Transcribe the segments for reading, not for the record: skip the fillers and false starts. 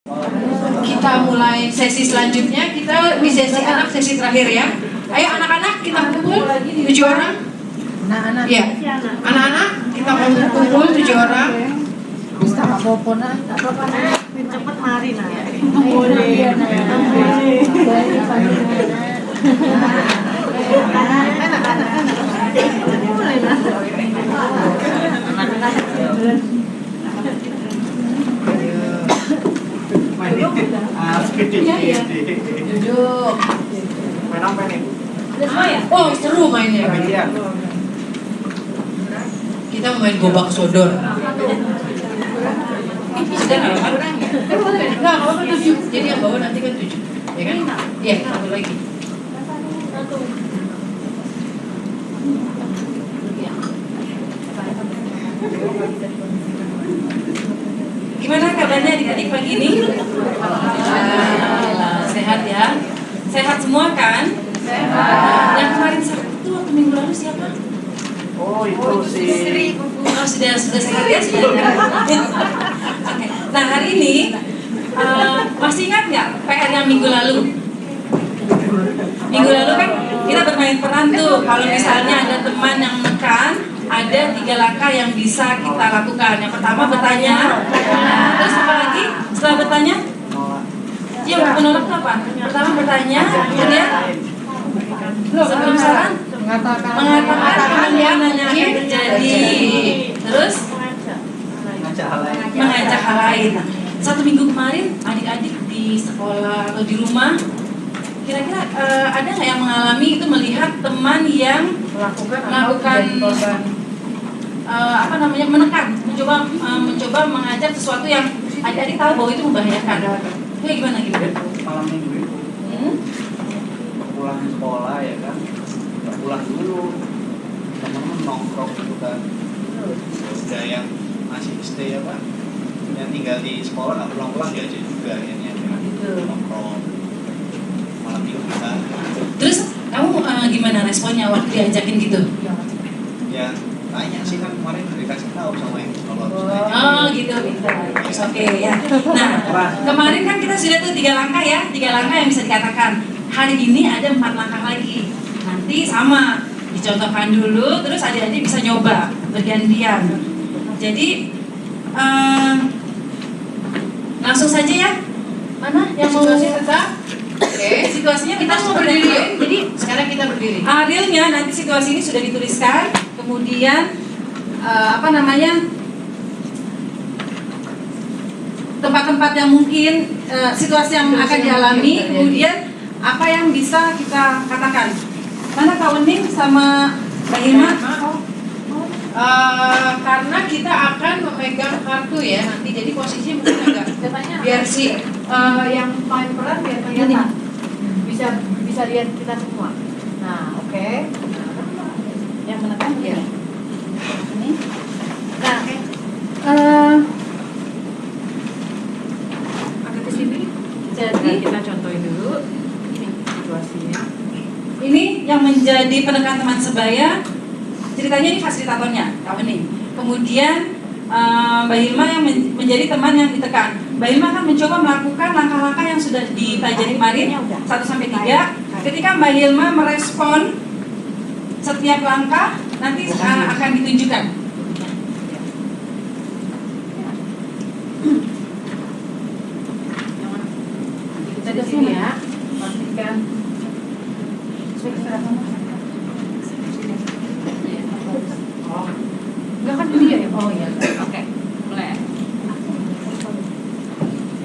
Kita mulai sesi selanjutnya, kita di sesi anak, sesi terakhir ya. Ayo anak-anak kita kumpul 7 orang. Anak-anak. Ya. Anak-anak kita kumpul 7 orang. Bisa apa-apa nah. Cepet mari nah. Boleh. Iya. Duduk. Main apa nih? Oh, seru mainnya. Kita main gobak sodor. Sudah nggak apa-apa? Nggak apa-apa 7. Jadi yang bawa nanti kan 7. Ya kan? Iya, satu lagi. Gimana kabarnya adik-adik pagi ini? Sehat ya? Sehat semua kan? Sehat. Yang kemarin Sabtu atau minggu lalu siapa? Oh itu sih. Oh sudah sehat ya sudah. Oke. Nah hari ini masih ingat nggak PR yang minggu lalu? Minggu lalu kan kita bermain peran tuh. Kalau misalnya ada teman yang menekan, ada 3 langkah yang bisa kita lakukan. Yang pertama bertanya, terus apa lagi? Setelah bertanya, ya menolak itu apa? Pertama bertanya, kemudian sebelum saran mengatakan yang akan terjadi, terus mengajak hal lain. Satu minggu kemarin adik-adik di sekolah atau di rumah, kira-kira ada nggak yang mengalami itu melihat teman yang melakukan menekan, mencoba mengajak sesuatu yang adik-adik tahu bahwa itu membahayakan. Itu gimana gitu? Malam minggu itu pulang sekolah ya kan, nggak pulang dulu, teman-teman nongkrong gitu kan. Ada yang masih stay apa, yang tinggal di sekolah nggak pulang-pulang diajak juga ya nongkrong malam minggu kan. Terus kamu gimana responnya waktu diajakin gitu? Ya tanya sih kan kemarin dikasih tahu sama yang sekolah. Oh gitu. Oke ya. Nah kemarin kan kita sudah tuh 3 langkah ya, 3 langkah yang bisa dikatakan. Hari ini ada 4 langkah lagi. Nanti sama dicontohkan dulu, terus adik-adik bisa nyoba bergantian. Jadi langsung saja ya. Mana yang mau tetap? Oke, situasinya kita mau berdiri ya. Jadi sekarang kita berdiri. Realnya nanti situasi ini sudah dituliskan. Kemudian tempat-tempat yang mungkin situasi yang akan dialami. Kemudian apa yang bisa kita katakan. Mana Kak Wening sama Mbak Irma? Karena kita akan memegang kartu ya nanti, jadi posisinya mungkin agak biar si yang main peran biar kelihatan, bisa lihat kita semua. Nah oke. Yang menekan ya ini. Nah agak ke sini. Jadi kita contohin dulu ini situasinya. Ini yang menjadi penekan teman sebaya. Ceritanya ini fasilitatornya, Kak Wening. Kemudian Mbak Hilma yang menjadi teman yang ditekan. Mbak Hilma akan mencoba melakukan langkah-langkah yang sudah dipelajari kemarin 1-3. Ketika Mbak Hilma merespon setiap langkah, nanti akan ditunjukkan. Kita di sini ya, pastikan. Enggak kan dia ya? Oh iya. Oke. Mulai.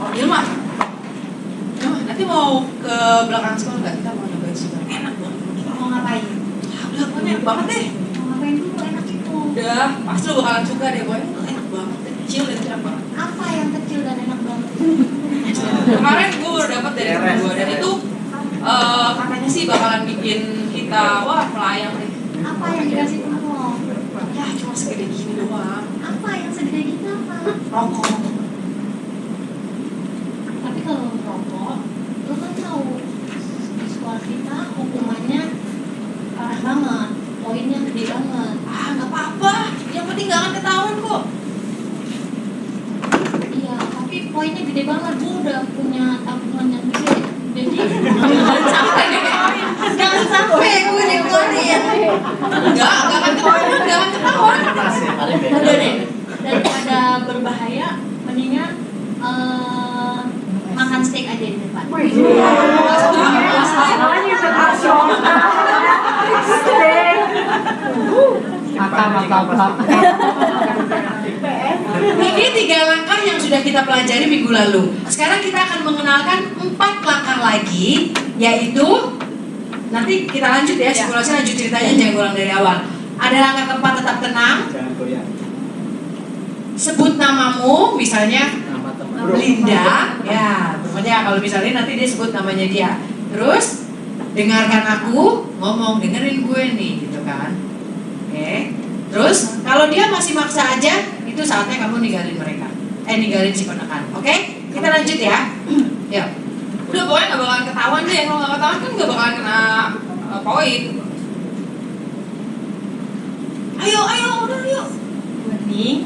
Oh, Hilma. Nanti mau ke belakang sekolah enggak? Kita mau nyobain sekolah. Enak banget. Mau ngapain? Belakangnya enak banget deh. Mau ngapain dulu enak itu? Udah, pasti lo bakalan suka deh, boy. Enak banget. Kecil dan enak banget. Apa yang kecil dan enak banget? Kemarin gue baru dapat dari temen gue dan itu katanya sih bakalan bikin kita melayang deh. Apa yang dikasih kamu? Ya cuma segede gini doang. Apa yang segede gitu apa? Rokok. Tapi kalau rokok, lo kan tahu di sekolah kita hukumannya parah banget, poinnya gede banget. Nggak apa-apa. Yang penting nggak akan ketahuan kok. Iya, tapi poinnya gede banget. kan gue udah punya tabungan yang gede, jadi jangan sampai gue dikeluarin. Enggak akan ketahuan. Udah deh, daripada berbahaya, mendingan makan steak aja di depan. Mata. Ini 3 langkah yang sudah kita pelajari minggu lalu. Sekarang kita akan mengenalkan 4 langkah lagi, yaitu nanti kita lanjut ya, simulasi lanjut ceritanya, jangan ulang dari awal. Ada langkah keempat, tetap tenang. Jangan goyang. Sebut namamu, misalnya Nama teman. Linda, ya, pokoknya kalau misalnya nanti dia sebut namanya dia. Terus dengarkan aku ngomong, dengerin gue nih, gitu kan? Oke. Terus kalau dia masih maksa aja, itu saatnya kamu ninggalin mereka. Ninggalin si ponakan. Oke? Kita lanjut ya. Ya. Udah pokoknya nggak bakalan ketahuan deh. Kalau nggak ketahuan kan nggak bakalan kena poin. Ayo, udah yuk. Bening.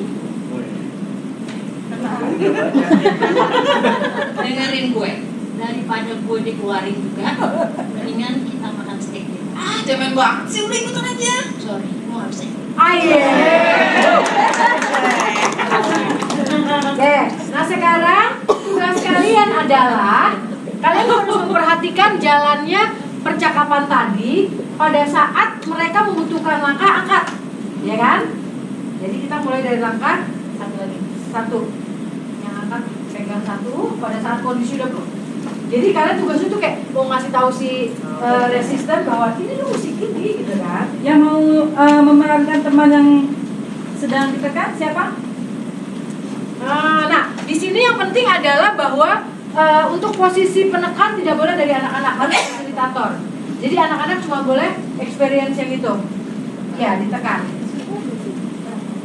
Dengerin gue. Daripada gue dikeluarin juga, mendingan kita makan steak di depan. Cemen banget sih, udah ikutan aja. Sorry, gue nggak bisa ikut. Nah sekarang tugas kalian adalah kalian harus memperhatikan jalannya percakapan tadi pada saat mereka membutuhkan langkah angkat, ya kan? Jadi kita mulai dari langkah satu, yang angkat pegang satu pada saat kondisi udah. Jadi kalian tugasnya tuh kayak mau ngasih tahu si resisten bahwa ini lu mesti gini gitu kan? Yang mau memerankan teman yang sedang ditekan siapa? Nah, di sini yang penting adalah bahwa untuk posisi penekan tidak boleh dari anak-anak, harus fasilitator. Jadi anak-anak cuma boleh experience yang itu. Ya, ditekan.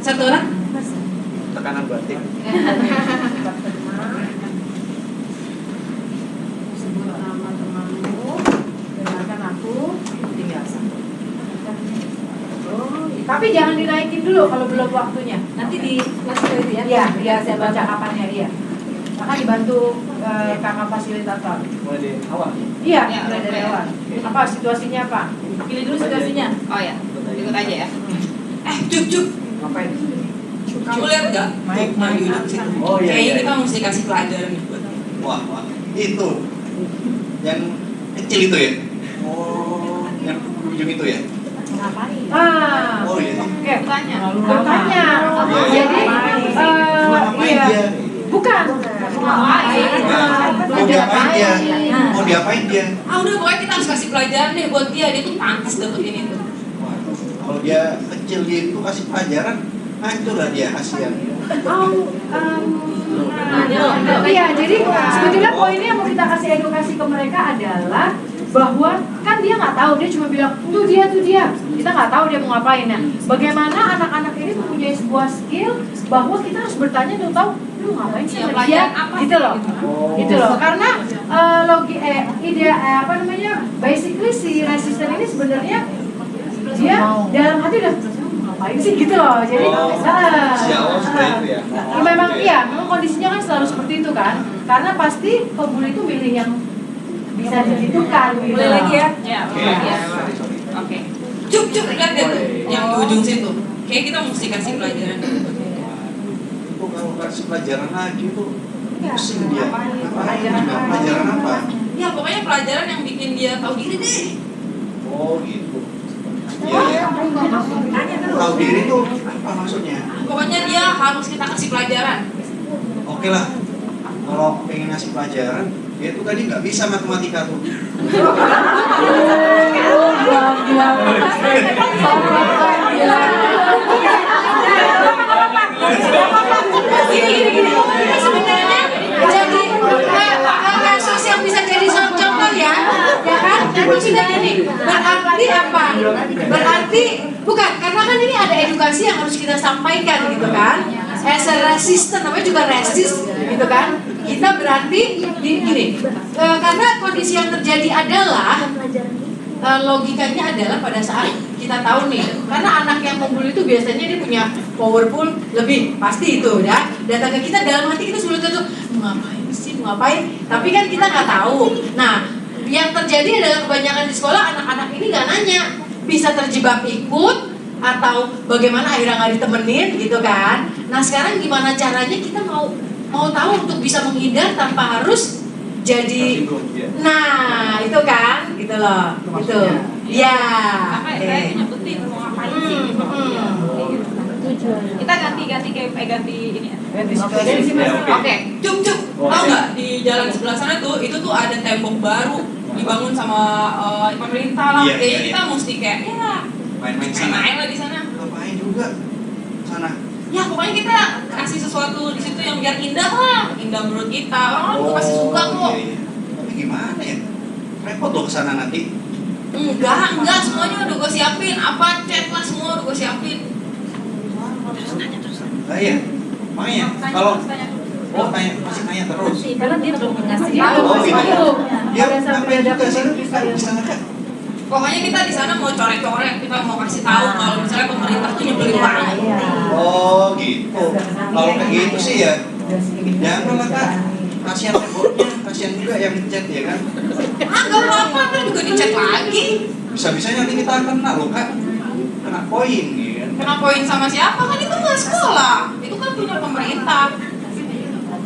Satu orang. Tekanan batin. Sebut nama temanmu, dengarkan aku, tinggal satu. Tapi jangan dinaikin dulu kalau belum waktunya. Nanti di kelas itu ya. Iya, iya saya baca kapannya iya. Maka dibantu kakak fasilitator. Mulai dari awal. Iya, Ya, mulai dari oke. awal. Apa situasinya apa? Pilih dulu situasinya. Oh ya, ikut aja ya. Cuk. Ngapain? Kamu lihat nggak? Main. Duduk situ. Oh, iya, Kayaknya iya. kita mesti kasih pelajaran nih buat dia. Wah, itu yang kecil itu ya? Oh, yang ujung itu ya? Ngapain? Oh iya. Oke. Tanya. Bertanya. Iya, iya. Jadi Ngapain iya. dia? Bukan. Ngapain? Mau diapain dia? Mau diapain dia? Udah pokoknya kita harus kasih pelajaran deh buat dia. Dia tuh pantas dapetin itu. Wah, kalau dia kecil gitu kasih pelajaran, hancur lah dia kasihan. Iya, jadi sebetulnya poinnya yang mau kita kasih edukasi ke mereka adalah bahwa kan dia nggak tahu, dia cuma bilang tuh dia, kita nggak tahu dia mau ngapain. Nah, bagaimana anak-anak ini mempunyai sebuah skill bahwa kita harus bertanya untuk tahu lu ngapain sih sama dia, gitu loh, gitu loh. Karena basically si resisten ini sebenarnya dia dalam hati udah ngapain sih gitu loh. Jadi Sejauh seperti itu ya? memang iya, memang kondisinya kan selalu seperti itu kan. Karena pasti pembuli itu milih yang bisa digitukan gitu. Boleh lagi ya? Ya, Oke. ya. Sorry. Oke. Cuk, lihat deh tuh. Yang di ujung situ. Kayak kita mesti kasih pelajaran. Itu kalau kasih pelajaran lagi tuh pusing dia. Pelajaran apa? Pelajaran apa? Ya pokoknya pelajaran yang bikin dia tahu diri deh. Oh gitu. Iya. Tahu diri tuh apa maksudnya? Pokoknya dia harus kita kasih pelajaran. Oke lah. Kalau pengen ngasih pelajaran, dia tuh tadi nggak bisa matematika tuh. Gini. Sebenarnya jadi kasus yang bisa jadi contoh ya kan? Dan maksudnya gini, berarti apa? Berarti bukan, karena kan ini ada edukasi yang harus kita sampaikan gitu kan? As a resistant, namanya juga resist gitu kan? Kita berarti gini, karena kondisi yang terjadi adalah logikanya adalah pada saat kita tahu nih, karena anak yang membuli itu biasanya dia punya powerful lebih, pasti itu ya. Datang ke kita dalam hati kita sudah tentu mau ngapain sih, mau ngapain, tapi kan kita nggak tahu. Nah, yang terjadi adalah kebanyakan di sekolah anak-anak ini nggak nanya, bisa terjebak ikut atau bagaimana akhirnya nggak ditemenin gitu kan. Nah sekarang gimana caranya kita mau tahu untuk bisa menghindar tanpa harus jadi, nah itu kan gitu loh, gitu ya. Saya nyebutin mau ngapain sih. Kita ganti ini ya. Oke, cuk tahu nggak di jalan sebelah sana tuh itu tuh ada tembok baru dibangun sama pemerintah lah. Iya, Kayaknya iya. kita mesti kayak ya Main-main sana. main lah di sana. Ngapain juga sana? Ya pokoknya kita kasih sesuatu di situ yang biar indah lah, indah menurut kita. Orang tuh pasti suka kok. Iya. Tapi gimana ya? Repot loh kesana nanti. Enggak, semuanya udah gue siapin. Apa chat lah semua udah gue siapin. Nah, iya. Makanya kalau tanya masih tanya terus. Karena dia belum ngasih Oh, gitu. tahu. Ya, ngapain juga sih? Di sana kan. Pokoknya kita di sana mau coret-coret, kita mau kasih tahu kalau misalnya pemerintah tuh nyebelin banget. Oh, gitu. Kalau kayak gitu sih ya, jangan lah Kak. Kasihan temboknya, kasihan juga yang chat ya kan. Enggak apa-apa, ntar juga dicat lagi. Bisa-bisanya nanti kita kena loh Kak. Kena poin gitu kan. Kena poin sama siapa kan itu nggak sekolah, itu kan punya pemerintah.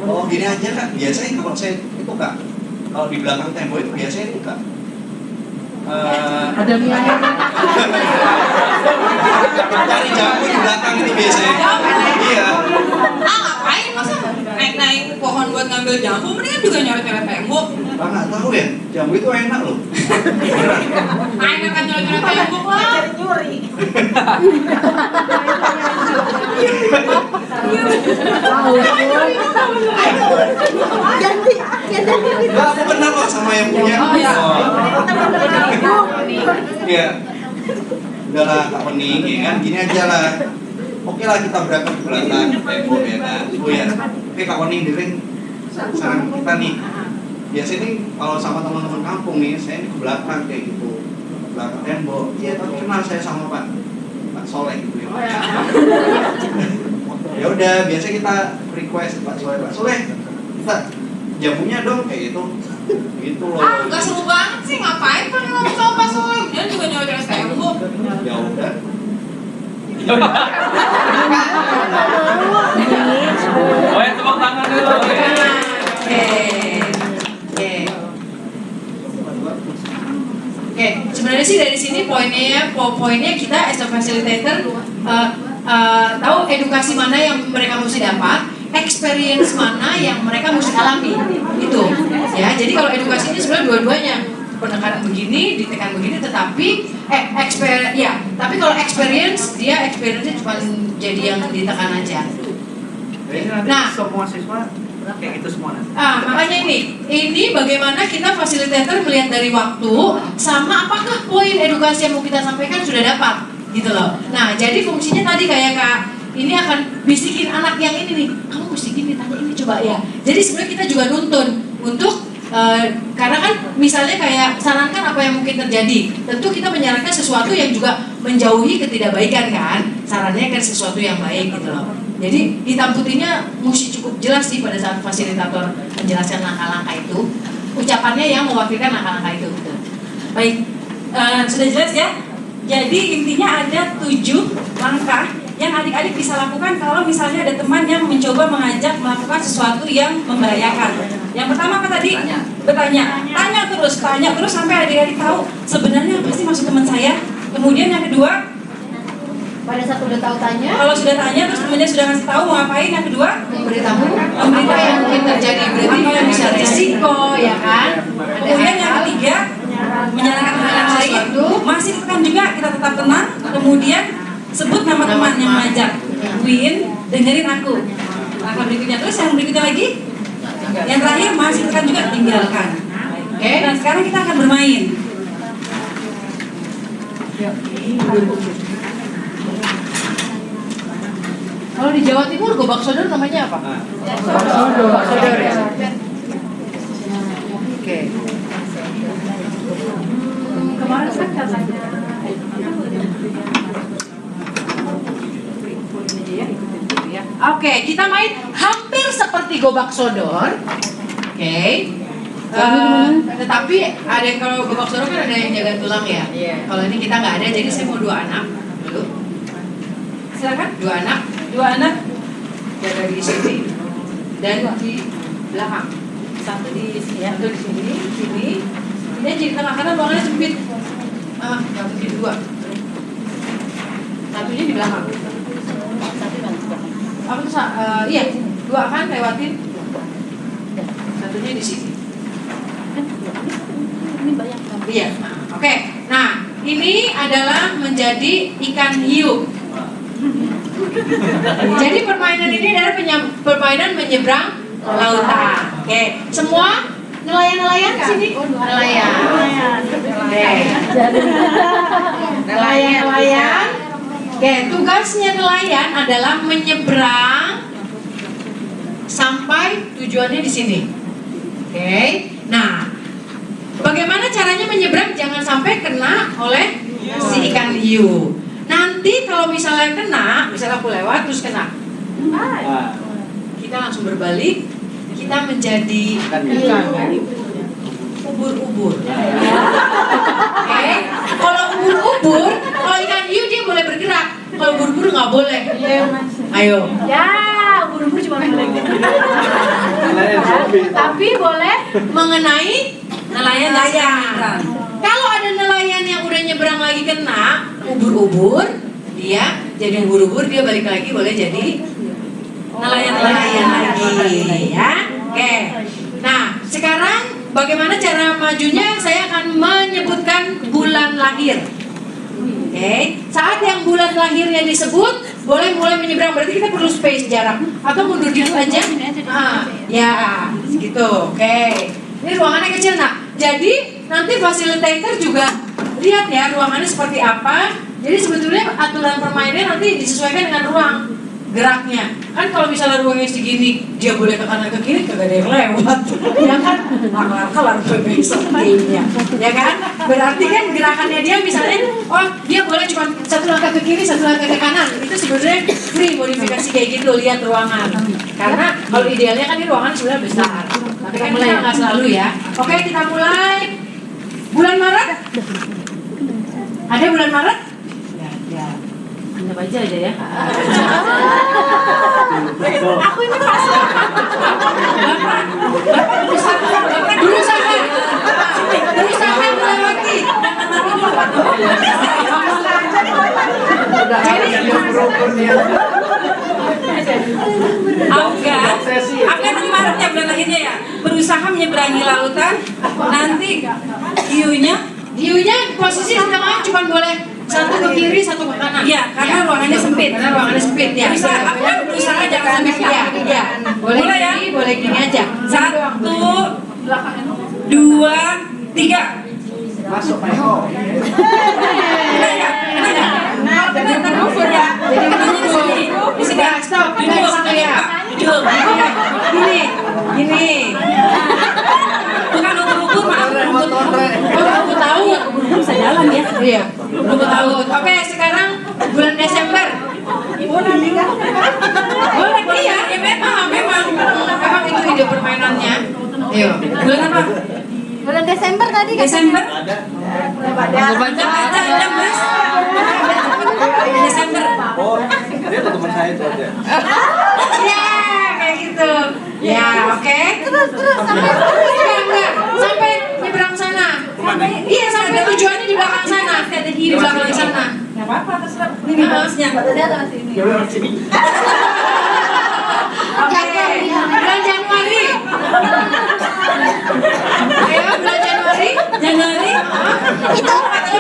Oh, gini aja Kak. Biasanya kalau saya itu Kak, kalau di belakang tembok itu biasanya itu Kak. Ada minyak. Cari jambu di belakang itu biasanya. Iya. Ngapain masa naik-naik pohon buat ngambil jambu, mendingan juga nyoret-nyoret tembok. Pak nggak tahu ya, jambu itu enak loh. Beneran. Enak kan nyoret-nyoret tembok lah. Enggak, aku kenal kok sama yang punya. Oh, iya. Iya. Udahlah Kak Pening, ya kan? Gini aja lah. Oke lah kita berangkat ke belakang tembok ya kan. Oh ya. Oke Kak Pening diring saran kita nih. Biasanya nih kalau sama teman-teman kampung nih, saya ini ke belakang kayak gitu. Belakang tembok. Iya, tapi kenal saya sama Pak Soleh gitu ya. Ya udah, biasa kita request Pak Soleh, kita jamunya dong kayak gitu. Gitu loh. Nggak seru banget sih, ngapain pakai ngomong sama Pak Soleh, dia juga nyoret-nyoret tembok. Ya udah. Oh ya, tepuk tangan dulu. Oke, sebenarnya sih dari sini poinnya kita as a facilitator tahu edukasi mana yang mereka mesti dapat, experience mana yang mereka mesti alami, itu ya. Jadi kalau edukasi ini sebenarnya dua-duanya, penekanan begini, ditekan begini, tetapi tapi kalau experience cuma jadi yang ditekan aja. Nah, semua siswa kayak gitu semua nanti. Makanya ini bagaimana kita fasilitator melihat dari waktu sama apakah poin edukasi yang mau kita sampaikan sudah dapat, gitu loh. Nah, jadi fungsinya tadi kayak Kak ini akan bisikin anak yang ini nih, kamu mesti gini, tanya ini coba ya. Jadi sebenarnya kita juga nuntun untuk karena kan misalnya kayak sarankan apa yang mungkin terjadi, tentu kita menyarankan sesuatu yang juga menjauhi ketidakbaikan kan, sarannya kan sesuatu yang baik gitu loh. Jadi hitam putihnya mesti cukup jelas sih pada saat fasilitator menjelaskan langkah-langkah itu, ucapannya yang mewakilkan langkah-langkah itu gitu. Baik, sudah jelas ya. Jadi intinya ada 7 langkah yang adik-adik bisa lakukan kalau misalnya ada teman yang mencoba mengajak melakukan sesuatu yang membahayakan. Yang pertama apa tadi? Bertanya. Tanya terus sampai adik-adik tahu sebenarnya apa sih maksud teman saya. Kemudian yang kedua, Pada saat udah tahu tanya, kalau sudah tanya terus temannya sudah ngasih tahu mau ngapain. Yang kedua, memberitahu apa yang mungkin terjadi, berarti Apa yang bisa terjadi. risiko ya kan. kemudian yang ketiga, menyarankan hal yang lain. Masih tekan juga, kita tetap tenang. Kemudian sebut nama teman yang mengajak. Win, dengerin aku. Langkah berikutnya, terus yang berikutnya lagi. Yang terakhir masih tekan juga, tinggalkan. Oke, nah sekarang kita akan bermain. Kalau di Jawa Timur gobak sodor namanya apa? Nah, Gobak sodor ya. Oke. Kemarin kan Oke, kita main hampir seperti gobak sodor. Oke. Tetapi ada yang kalau gobak sodor kan ada yang jaga tulang ya. Kalau ini kita nggak ada, jadi saya mau 2 anak dulu. Silakan 2 anak. 2 anak, Jaga di sini dan di belakang. satu di sini ya. Satu di sini. Ini jadi tengah karena ruangannya sempit. Satu di 2. Satunya di belakang. Apa tuh? Iya, 2 kan lewatin. Satunya di sini. Ini banyak kan? Iya. Oke. Nah, ini adalah menjadi ikan hiu. Jadi permainan ini adalah permainan menyeberang lautan. Oke. Semua nelayan-nelayan sini. Nelayan. Oke. Nelayan. Oke, tugasnya nelayan adalah menyeberang sampai tujuannya di sini. Oke. Nah, bagaimana caranya menyeberang jangan sampai kena oleh si ikan hiu. Nanti kalau misalnya kena, misalnya aku lewat terus kena, kita langsung berbalik, kita menjadi ikan ubur-ubur. Oke. Kalau ubur-ubur, kalau ikan hiu dia boleh bergerak, kalau ubur-ubur nggak boleh. Ayo. Ya, buru-buru cuma boleh gitu. Tapi boleh mengenai Nelayan. Kalau ada nelayan yang udah nyebrang lagi kena ubur-ubur, dia jadi ubur-ubur, dia balik lagi boleh jadi nelayan lagi, ya. Oke. Nah, sekarang bagaimana cara majunya? Saya akan menyebutkan bulan lahir. Oke. Saat yang bulan lahirnya disebut, boleh mulai menyeberang. Berarti kita perlu space jarak atau mundur dikit aja. Ya, segitu. Oke. Ini ruangannya kecil, nak. Jadi nanti fasilitator juga lihat ya ruangannya seperti apa. Jadi sebetulnya aturan permainannya nanti disesuaikan dengan ruang geraknya. Kan kalau misalnya ruangnya segini, dia boleh ke kanan ke kiri, kagak ada yang lewat. Ya kan? Kelar besok gamenya. Ya kan? Berarti kan gerakannya dia misalnya, oh dia boleh cuma 1 langkah ke kiri, 1 langkah ke kanan. Itu sebenarnya free modifikasi kayak gitu, lihat ruangan. Karena kalau idealnya kan ini ruangan sebenarnya besar. Tapi kan kita nggak selalu ya. Oke, kita mulai. Bulan Maret? Ada bulan Maret? Ya. Anggap aja ya. Aku ini pasti. Berusaha melewati. Angga nanti Maret ya bulan lahirnya ya. Berusaha menyeberangi lautan. Nanti hiunya posisi di tengah cuma boleh 1 ke kiri, 1 ke kanan. Iya, karena ruangannya sempit. Ya. Bisa, aku kan berusaha jangan sampai Ya. Boleh ya. gini, boleh gini aja. 1, 2, 3. Masuk Pak Eko. Kena ya? Kena over ya. Jadi Kenanya di sini. Di sini. Udah, stop. Duduk. Next ya. Duduk. Gini. Bukan ubur-ubur, maaf. Oh, aku tahu. Bisa jalan ya. Iya. Aku tahu. Oke, sekarang bulan Desember. Boleh, iya. Ya memang itu ide permainannya. Ayo. Bulan apa? Bulan Desember tadi kan? Desember. Ada. Ada Mas. Desember. Oh, dia tuh teman saya itu aja. Ya, kayak gitu. Ya, oke. Terus Enggak. Sampai nyeberang sana. Iya, sampai tujuannya di belakang sana. Di belakang sana. Enggak apa-apa, terserah. Ini bagusnya. Oke. Bulan Januari. Ayo, bulan Januari. Januari. itu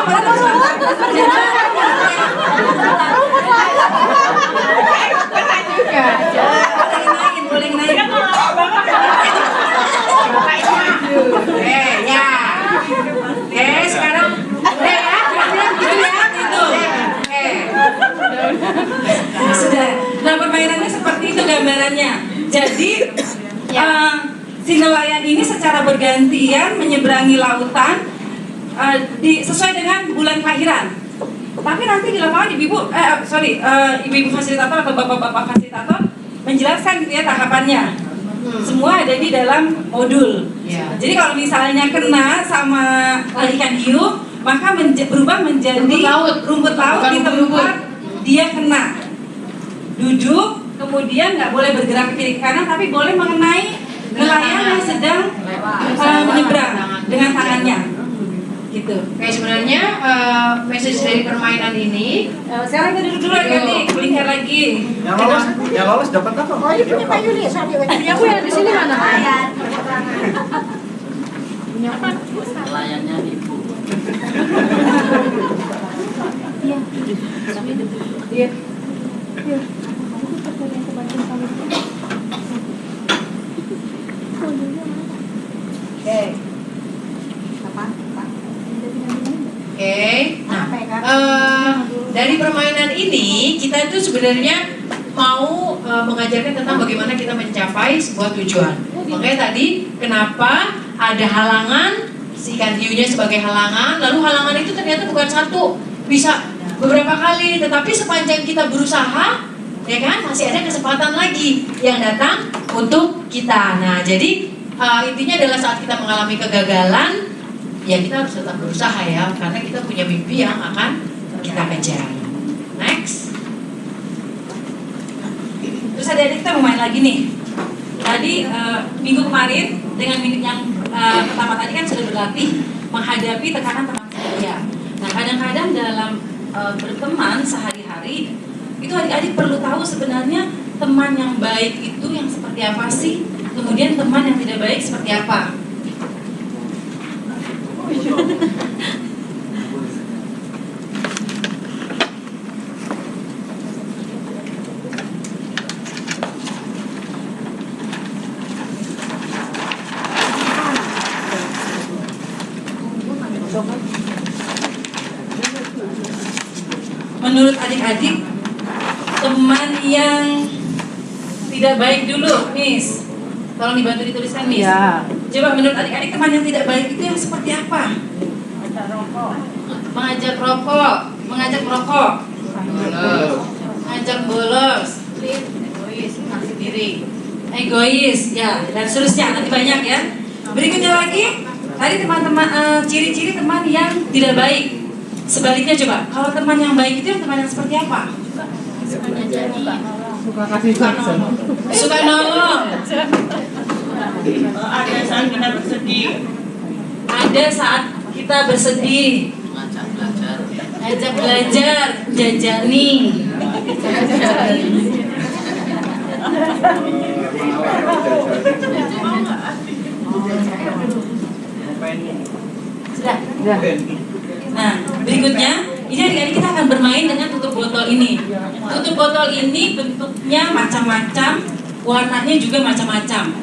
terus Boleh naik. Ya. Oke, sekarang udah ya, kira-kira gitu ya. Oke. Sudah. Nah, permainannya seperti itu gambarannya. Jadi si nelayan ini secara bergantian menyeberangi lautan sesuai dengan bulan kelahiran. Tapi nanti di lapangan ibu-ibu fasilitator atau bapak-bapak fasilitator menjelaskan gitu ya tahapannya. Semua ada di dalam modul. Ya. Jadi kalau misalnya kena sama ikan hiu, maka berubah menjadi rumput laut Bukan di ubur-ubur. tempat dia kena. Duduk, kemudian nggak boleh bergerak ke kiri ke kanan, tapi boleh mengenai nelayan yang sedang menyeberang dengan tangannya. Gitu. Oke, sebenarnya message dari permainan ini Sekarang kita duduk dulu ganti, lingkar lagi. Yang lolos dapat apa? Oh, ini punya Pak Yuli, sorry. punya aku yang di sini mana? Layannya ibu. Iya. Oke. Oke. Nah, dari permainan ini kita itu sebenarnya mau mengajarkan tentang bagaimana kita mencapai sebuah tujuan. Makanya tadi kenapa ada halangan, si ikan hiunya sebagai halangan, lalu halangan itu ternyata bukan satu, bisa beberapa kali, tetapi sepanjang kita berusaha, ya kan, masih ada kesempatan lagi yang datang untuk kita. Nah, jadi intinya adalah saat kita mengalami kegagalan, ya kita harus tetap berusaha ya, karena kita punya mimpi yang akan kita kejar. Next. Terus adik-adik kita mau main lagi nih. Tadi minggu kemarin dengan minit yang pertama tadi kan sudah berlatih menghadapi tekanan teman sebaya. Nah kadang-kadang dalam berteman sehari-hari itu adik-adik perlu tahu sebenarnya teman yang baik itu yang seperti apa sih, kemudian teman yang tidak baik seperti apa. Menurut adik-adik, teman yang tidak baik dulu, Miss. Tolong dibantu dituliskan, Miss. Ya. Coba menurut adik-adik teman yang tidak baik itu yang seperti apa? Mengajak rokok, mengajak merokok, mengajak bolos, egois, maksud diri, egois, ya, dan seterusnya. Nanti banyak ya. Berikutnya lagi, tadi teman-teman ciri-ciri teman yang tidak baik. Sebaliknya coba, kalau teman yang baik itu yang teman yang seperti apa? Suka nolong. Ada saat kita bersedih. Ada saat kita bersedih. Ngajak belajar. Ajak belajar, jajani. Sudah. Nah, berikutnya, ini adik-adik kita akan bermain dengan tutup botol ini. Tutup botol ini bentuknya macam-macam, warnanya juga macam-macam.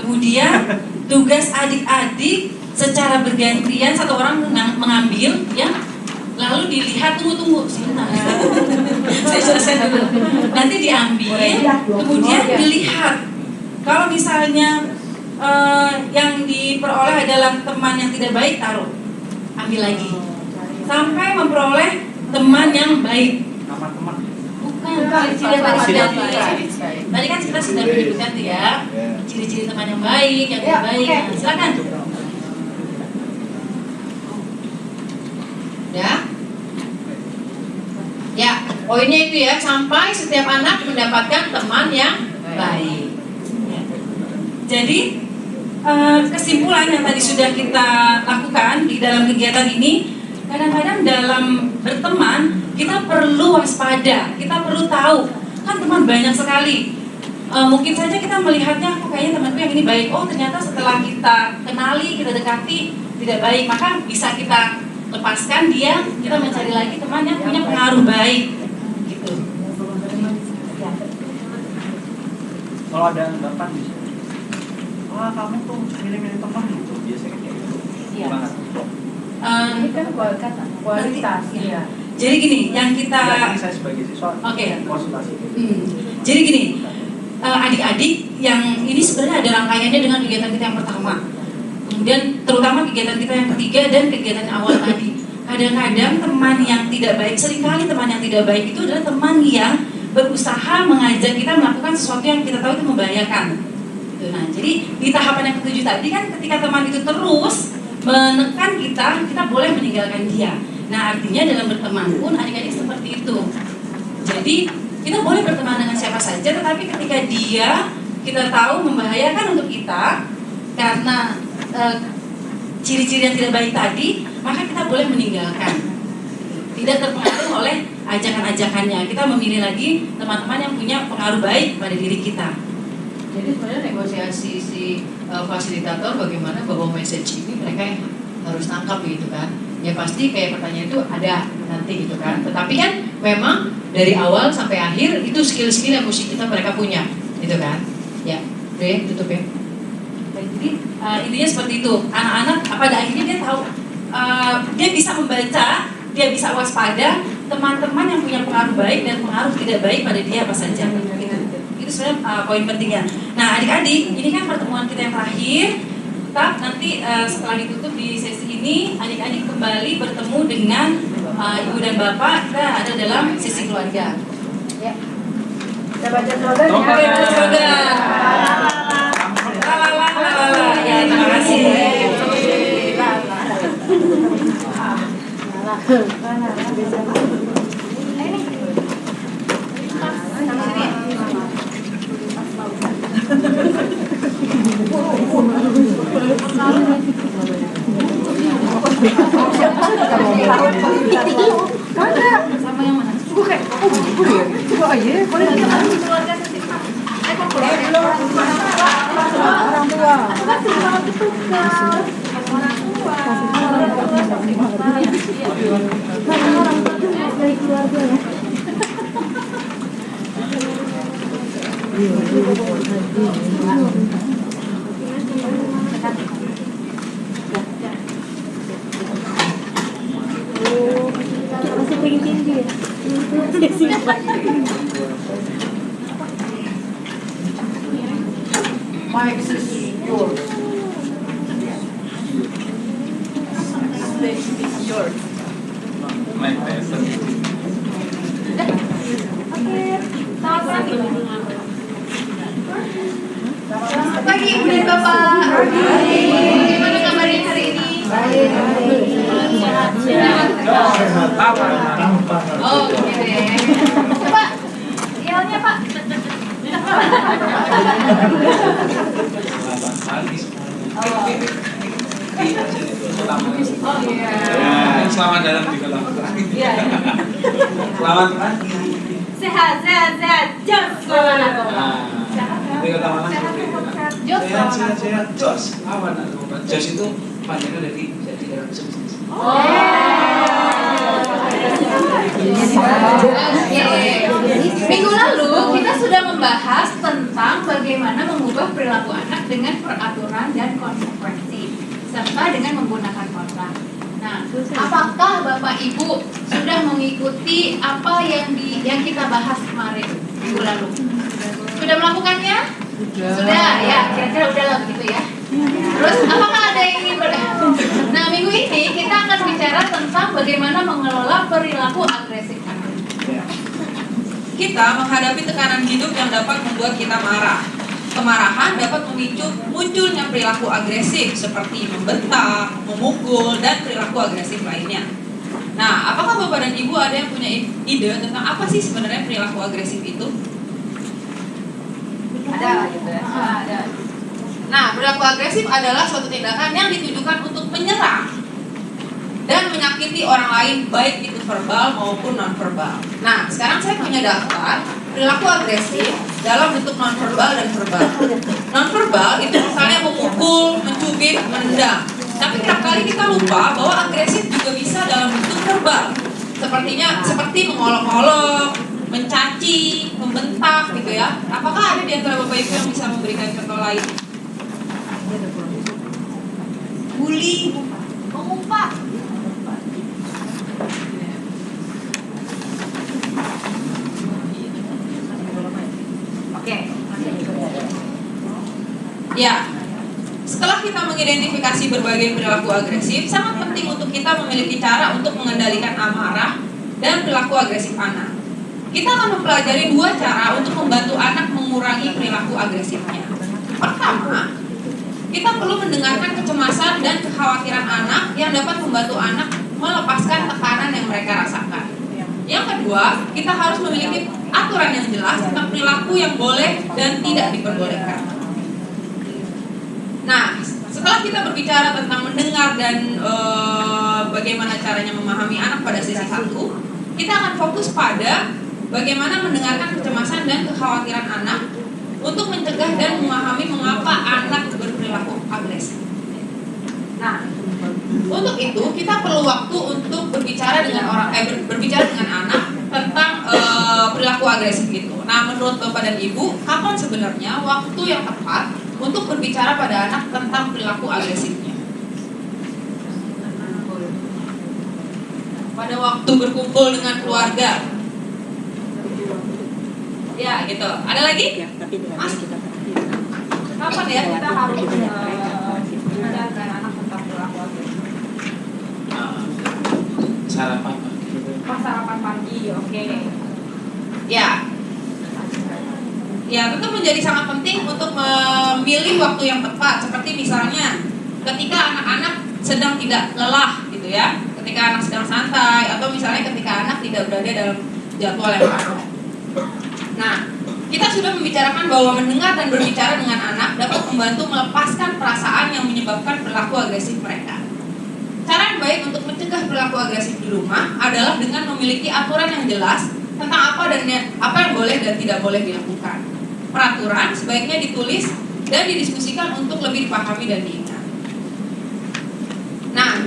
Kemudian, tugas adik-adik secara bergantian satu orang mengambil, ya. Lalu dilihat, tunggu, sebentar. Saya selesai dulu. Nanti diambil, kemudian dilihat. Kalau misalnya yang diperoleh adalah teman yang tidak baik, taruh. Ambil lagi sampai memperoleh teman yang baik. Nama teman. Bukan ciri-ciri yang tadi sudah tadi kan kita sudah menyebutkan tuh ya, ciri-ciri teman yang baik, yang tidak baik. Nah, silakan. Ya, poinnya itu ya, sampai setiap anak mendapatkan teman yang baik. Jadi kesimpulan yang tadi sudah kita lakukan di dalam kegiatan ini, kadang-kadang dalam berteman kita perlu waspada, kita perlu tahu kan teman banyak sekali. Mungkin saja kita melihatnya, kok kayaknya temanku yang ini baik. Oh ternyata setelah kita kenali, kita dekati tidak baik, maka bisa kita lepaskan dia, kita mencari lagi teman yang punya pengaruh baik. Gitu. Kalau ada anggapan bisa. Wah kamu tuh milih-milih teman gitu, biasanya kayak gitu. Iya. Gimana? Ini kan kualitas, ya. Jadi gini, yang kita Ini saya sebagai siswa Oke. konsultasi. Jadi gini, adik-adik yang ini sebenarnya ada rangkaiannya dengan kegiatan kita yang pertama. Kemudian terutama kegiatan kita yang ketiga dan kegiatan awal tadi. Kadang-kadang teman yang tidak baik, seringkali teman yang tidak baik itu adalah teman yang berusaha mengajak kita melakukan sesuatu yang kita tahu itu membahayakan. Gitu. Nah, jadi di tahapan yang ketujuh tadi kan ketika teman itu terus menekan kita boleh meninggalkan dia. Nah, artinya dalam berteman pun adik-adik seperti itu. Jadi kita boleh berteman dengan siapa saja, tetapi ketika dia kita tahu membahayakan untuk kita karena ciri-ciri yang tidak baik tadi, maka kita boleh meninggalkan. Tidak terpengaruh oleh ajakan-ajakannya. Kita memilih lagi teman-teman yang punya pengaruh baik pada diri kita. Jadi sebenarnya negosiasi si fasilitator bagaimana bahwa message ini mereka yang harus tangkap gitu kan. Ya pasti kayak pertanyaan itu ada nanti gitu kan. Tetapi kan memang dari awal sampai akhir itu skill-skill yang mesti mereka punya gitu kan. Ya, udah tutup ya. Jadi intinya seperti itu. Anak-anak pada akhirnya dia tahu, dia bisa membaca, dia bisa waspada teman-teman yang punya pengaruh baik dan pengaruh tidak baik pada dia apa saja. Itu sebenarnya poin pentingnya. Nah, adik-adik, ini kan pertemuan kita yang terakhir. Nanti setelah ditutup di sesi ini, adik-adik kembali bertemu dengan ibu dan bapak. Kita ada dalam sesi keluarga. Ya. Kita baca slogannya. Oke, baca slogan. Ya, terima kasih. Sama yang mana? Bukan. Oh iya, boleh keluarga sesi. Orang tua. Mike is yours. Stage is yours. Like that. Selamat pagi. Selamat pagi Ibu dan Bapak. Bagaimana kabarnya hari ini? Oh, oke deh. Coba yelnya Pak. Oh iya. Selamat datang di kolam. Selamat pagi. Sehat. Jos. Di kota mana? Jos. Sehat. Jos. Apa nama Jos itu panjangnya dari dalam bisnis. Minggu lalu kita sudah membahas tentang bagaimana mengubah perilaku anak dengan peraturan dan konsekuensi serta dengan menggunakan kontrak. Nah, apakah Bapak Ibu sudah mengikuti apa yang kita bahas kemarin minggu lalu? Sudah melakukannya? Sudah, ya. Kira-kira udah lah begitu ya. Terus apakah ada yang ingin Nah, minggu ini kita akan bicara tentang bagaimana mengelola perilaku agresif anak. Kita menghadapi tekanan hidup yang dapat membuat kita marah. Kemarahan dapat memicu munculnya perilaku agresif seperti membentak, memukul, dan perilaku agresif lainnya. Nah, apakah Bapak dan Ibu ada yang punya ide tentang apa sih sebenarnya perilaku agresif itu? Ada. Nah, perilaku agresif adalah suatu tindakan yang ditujukan untuk menyerang dan menyakiti orang lain, baik itu verbal maupun non-verbal. Nah, sekarang saya punya daftar perilaku agresif dalam bentuk non-verbal dan verbal. Non-verbal itu misalnya memukul, mencubit, menendang. Tapi kerap kali kita lupa bahwa agresif juga bisa dalam bentuk verbal. Seperti mengolok-olok, mencaci, membentak gitu ya. Apakah ada di antara Bapak Ibu yang bisa memberikan contoh lain? Bully, mengumpat. Oke. Ya. Setelah kita mengidentifikasi berbagai perilaku agresif, sangat penting untuk kita memiliki cara untuk mengendalikan amarah dan perilaku agresif anak. kita akan mempelajari 2 cara untuk membantu anak mengurangi perilaku agresifnya. Pertama, kita perlu mendengarkan kecemasan dan kekhawatiran anak yang dapat membantu anak melepaskan tekanan yang mereka rasakan. Yang kedua, kita harus memiliki aturan yang jelas tentang perilaku yang boleh dan tidak diperbolehkan. Nah, setelah kita berbicara tentang mendengar dan bagaimana caranya memahami anak pada sesi 1, kita akan fokus pada bagaimana mendengarkan kecemasan dan kekhawatiran anak untuk mencegah dan memahami mengapa anak berperilaku agresif. Nah, untuk itu kita perlu waktu untuk berbicara dengan berbicara dengan anak tentang perilaku agresif itu. Nah, menurut Bapak dan Ibu, kapan sebenarnya waktu yang tepat untuk berbicara pada anak tentang perilaku agresifnya? Pada waktu berkumpul dengan keluarga. Ya, gitu. Ada lagi? Mas? Kapan ya kita harus mengajarkan anak tentang perilaku agresif? Sarapan pagi. Pas sarapan pagi, oke. Ya. Ya, tentu menjadi sangat penting untuk memilih waktu yang tepat. Seperti misalnya ketika anak-anak sedang tidak lelah gitu ya. Ketika anak sedang santai, atau misalnya ketika anak tidak berada dalam jadwal yang padat. Nah, kita sudah membicarakan bahwa mendengar dan berbicara dengan anak dapat membantu melepaskan perasaan yang menyebabkan perilaku agresif mereka. Cara yang baik untuk mencegah perilaku agresif di rumah adalah dengan memiliki aturan yang jelas tentang apa yang boleh dan tidak boleh dilakukan. Peraturan sebaiknya ditulis dan didiskusikan untuk lebih dipahami dan diingat. Nah,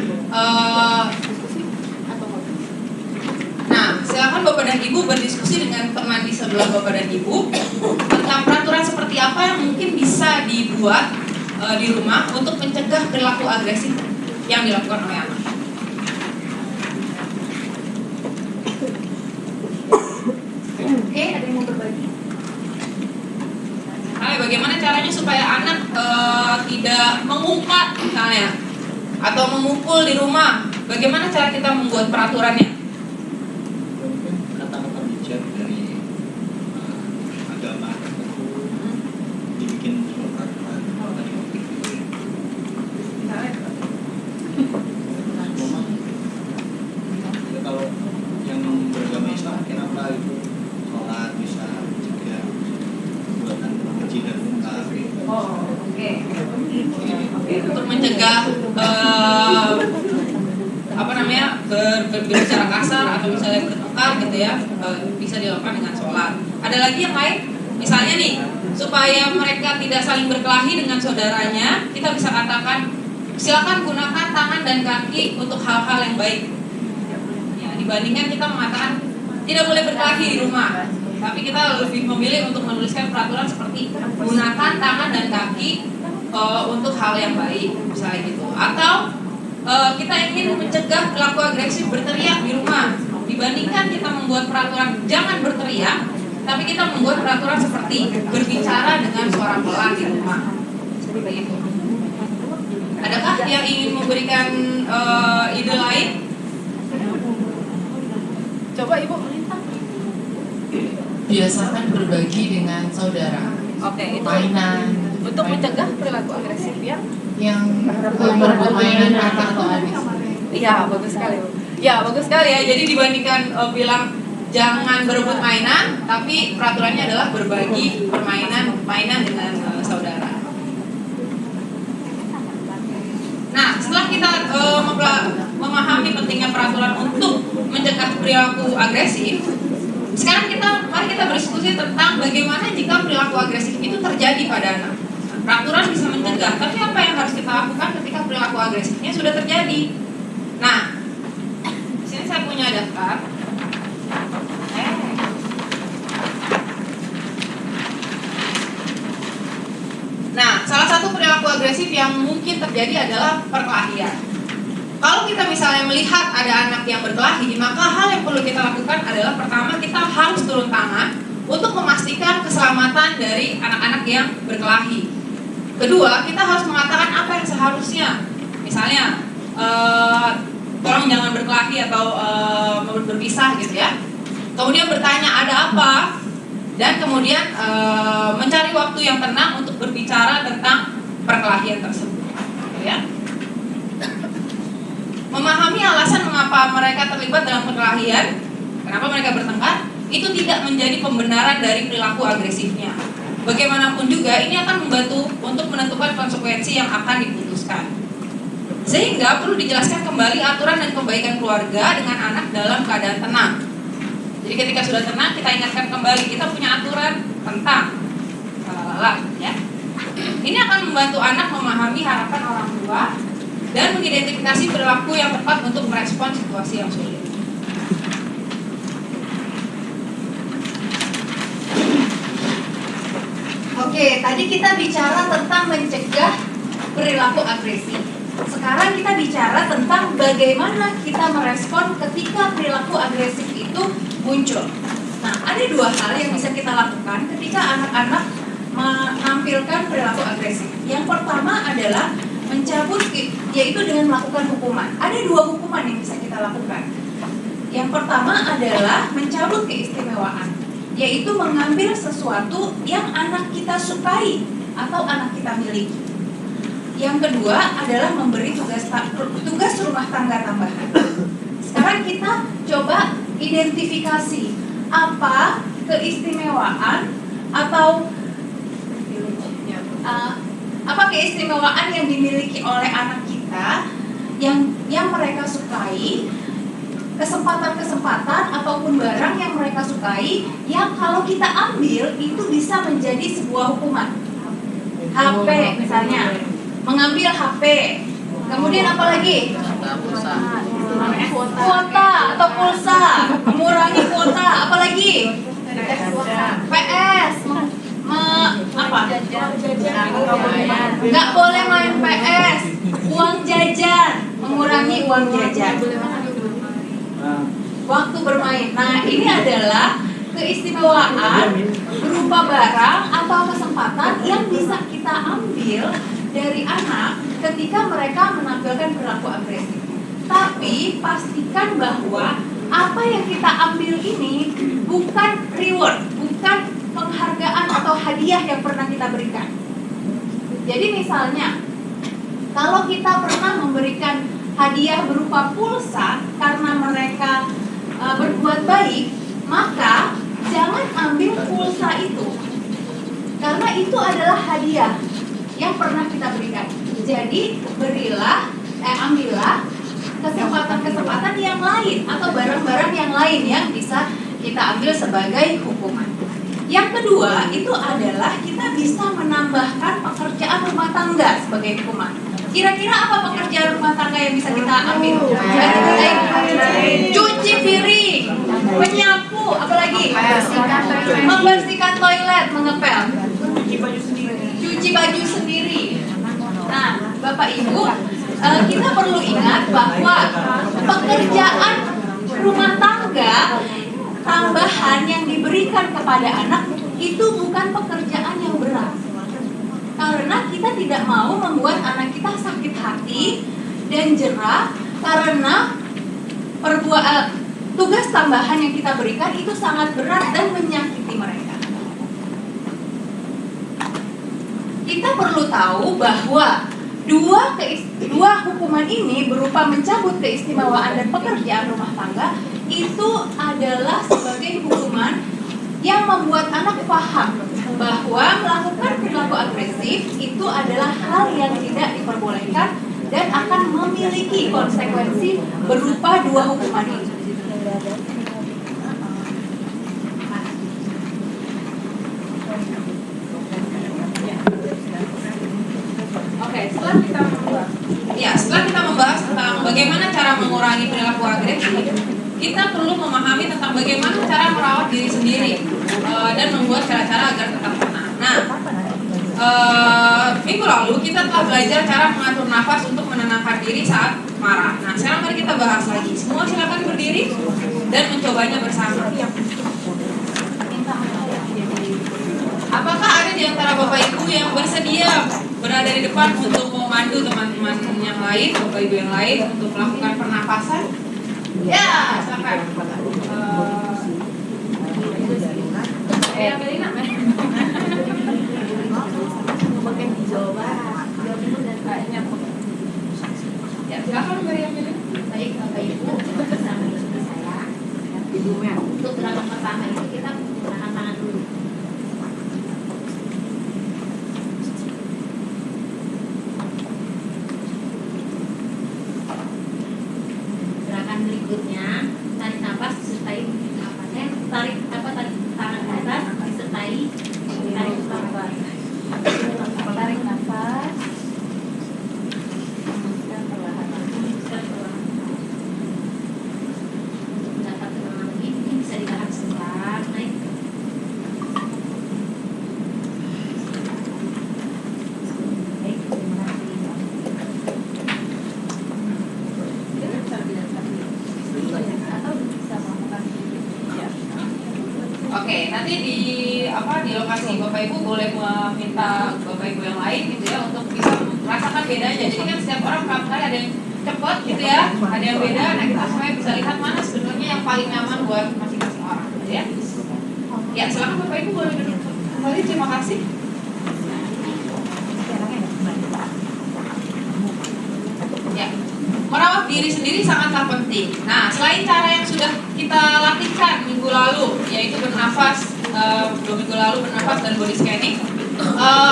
silakan Bapak dan Ibu berdiskusi dengan teman di sebelah Bapak dan Ibu tentang peraturan seperti apa yang mungkin bisa dibuat di rumah untuk mencegah perilaku agresif yang dilakukan oleh anak. Oke, ada yang mau berbagi? Bagaimana caranya supaya anak tidak mengumpat misalnya atau memukul di rumah? Bagaimana cara kita membuat peraturannya? Kata-kata bijak dari agama dibikin suatu peraturan. Kalau yang beragama Islam kenapa itu sholat bisa mencegah perbuatan keji dan munkar? Oh, oke. Untuk mencegah berbicara kasar atau misalnya bertengkar gitu ya, bisa dilakukan dengan sholat. Ada lagi yang lain? Misalnya nih, supaya mereka tidak saling berkelahi dengan saudaranya, kita bisa katakan silakan gunakan tangan dan kaki untuk hal-hal yang baik. Ya, dibandingkan kita mengatakan tidak boleh berkelahi di rumah, tapi kita lebih memilih untuk menuliskan peraturan seperti gunakan tangan dan kaki untuk hal yang baik, misalnya gitu. Atau kita ingin mencegah perilaku agresif berteriak di rumah, dibandingkan kita membuat peraturan jangan berteriak, tapi kita membuat peraturan seperti berbicara dengan suara pelan di rumah, seperti itu. Adakah yang ingin memberikan ide lain? Coba Ibu melintas. Biasakan berbagi dengan saudara. Oke, itu mainan untuk mencegah perilaku agresif ya? yang berbuat mainan atau adik. Iya, bagus sekali. Ya, bagus sekali ya. Jadi dibandingkan bilang jangan berebut mainan, tapi peraturannya adalah berbagi mainan dengan saudara. Nah, setelah kita memahami pentingnya peraturan untuk mencegah perilaku agresif, sekarang mari kita berdiskusi tentang bagaimana jika perilaku agresif itu terjadi pada anak. Peraturan bisa mencegah, tapi apa yang harus kita lakukan ketika perilaku agresifnya sudah terjadi? Nah, di sini saya punya daftar. Nah, salah satu perilaku agresif yang mungkin terjadi adalah perkelahian. Kalau kita misalnya melihat ada anak yang berkelahi, maka hal yang perlu kita lakukan adalah pertama kita harus turun tangan untuk memastikan keselamatan dari anak-anak yang berkelahi. Kedua, kita harus mengatakan apa yang seharusnya. Misalnya, tolong jangan berkelahi atau berpisah gitu ya. kemudian bertanya ada apa, dan kemudian mencari waktu yang tenang untuk berbicara tentang perkelahian tersebut, ya. Memahami alasan mengapa mereka terlibat dalam perkelahian, kenapa mereka bertengkar, itu tidak menjadi pembenaran dari perilaku agresifnya. Bagaimanapun juga ini akan membantu untuk menentukan konsekuensi yang akan diputuskan. Sehingga perlu dijelaskan kembali aturan dan kebaikan keluarga dengan anak dalam keadaan tenang. Jadi ketika sudah tenang, kita ingatkan kembali kita punya aturan tentang ya. Ini akan membantu anak memahami harapan orang tua dan mengidentifikasi perilaku yang tepat untuk merespon situasi yang sulit. Oke, tadi kita bicara tentang mencegah perilaku agresif. Sekarang kita bicara tentang bagaimana kita merespon ketika perilaku agresif itu muncul. Nah, ada dua hal yang bisa kita lakukan ketika anak-anak menampilkan perilaku agresif. Yang pertama adalah mencabut, yaitu dengan melakukan hukuman. Ada dua hukuman yang bisa kita lakukan. Yang pertama adalah mencabut keistimewaan, yaitu mengambil sesuatu yang anak kita sukai atau anak kita miliki. Yang kedua adalah memberi tugas rumah tangga tambahan. Sekarang kita coba identifikasi apa keistimewaan atau apa keistimewaan yang dimiliki oleh anak kita yang mereka sukai, kesempatan-kesempatan ataupun barang yang mereka sukai yang kalau kita ambil itu bisa menjadi sebuah hukuman. HP misalnya, mengambil HP. Kemudian apa lagi? Kuota atau pulsa, mengurangi kuota, apa lagi? PS, apa? Nggak boleh main PS, uang jajan, mengurangi uang jajan. Waktu bermain. Nah, ini adalah keistimewaan berupa barang atau kesempatan yang bisa kita ambil dari anak ketika mereka menampilkan perilaku agresif. Tapi pastikan bahwa apa yang kita ambil ini bukan reward, bukan penghargaan atau hadiah yang pernah kita berikan. Jadi misalnya, kalau kita pernah memberikan hadiah berupa pulsa karena mereka berbuat baik, maka jangan ambil pulsa itu, karena itu adalah hadiah yang pernah kita berikan. Jadi ambillah kesempatan-kesempatan yang lain atau barang-barang yang lain yang bisa kita ambil sebagai hukuman. Yang kedua itu adalah kita bisa menambahkan pekerjaan rumah tangga sebagai hukuman. Kira-kira apa pekerjaan rumah tangga yang bisa kita ambil? Cuci piring, menyapu, apalagi? Membersihkan toilet, mengepel, cuci baju sendiri. Nah, Bapak Ibu, kita perlu ingat bahwa pekerjaan rumah tangga tambahan yang diberikan kepada anak itu bukan pekerjaan yang berat. Karena kita tidak mau membuat anak kita sakit hati dan jerah karena tugas tambahan yang kita berikan itu sangat berat dan menyakiti mereka. Kita perlu tahu bahwa dua hukuman ini berupa mencabut keistimewaan dan pekerjaan rumah tangga itu adalah sebagai hukuman yang membuat anak paham bahwa melakukan perilaku agresif itu adalah hal yang tidak diperbolehkan dan akan memiliki konsekuensi berupa dua hukuman ini. Oke, setelah kita membahas tentang bagaimana cara mengurangi perilaku agresif, kita perlu memahami tentang bagaimana cara merawat diri sendiri dan membuat cara-cara agar tetap tenang. Nah, minggu lalu kita telah belajar cara mengatur nafas untuk menenangkan diri saat marah. Nah, sekarang mari kita bahas lagi. Semua silakan berdiri dan mencobanya bersama. Apakah ada di antara Bapak Ibu yang bersedia berada di depan untuk memandu teman-teman yang lain, Bapak Ibu yang lain untuk melakukan pernapasan? Ya, silakan. Kayak Belina. Ya, silakan Mbak Belina. Baik Bapak Ibu, bersama ibu saya. Untuk gerakan pertama ini kita menggunakan tangan dulu. Gerakan berikutnya, tarik nafas disertai tarik tangan ke atas disertai tarik nafas. Tarik nafas. Dan perlahan. Dapat tenang lagi, ini bisa ditahan sebentar, naik. Baik, terima kasih. Atau bisa melakukan Oke, nanti di lokasi Bapak Ibu boleh meminta Bapak Ibu yang lain gitu ya untuk bisa merasakan bedanya. Jadi kan setiap orang kali ada yang cepat gitu ya, ada yang beda. Nah kita supaya bisa lihat mana sebenarnya yang paling nyaman buat masing-masing orang, gitu ya. Ya silakan Bapak Ibu boleh duduk kembali. Terima kasih. Ya, merawat diri sendiri sangatlah penting. Nah, selain cara yang sudah kita latihkan minggu lalu, yaitu bernafas, 2 minggu lalu bernafas dan body scanning,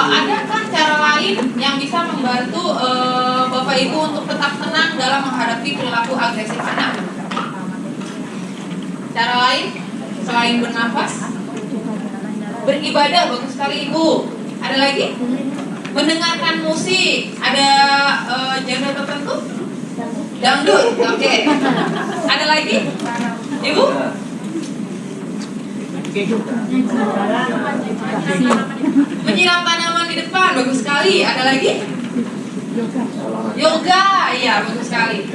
adakah cara lain yang bisa membantu Bapak Ibu untuk tetap tenang dalam menghadapi perilaku agresif anak? Cara lain selain bernafas? Beribadah, bagus sekali Ibu. Ada lagi? Mendengarkan musik. Ada genre tertentu? Dangdut, oke. Ada lagi? Ibu? Menyiram tanaman di depan, bagus sekali. Ada lagi? Yoga, iya bagus sekali.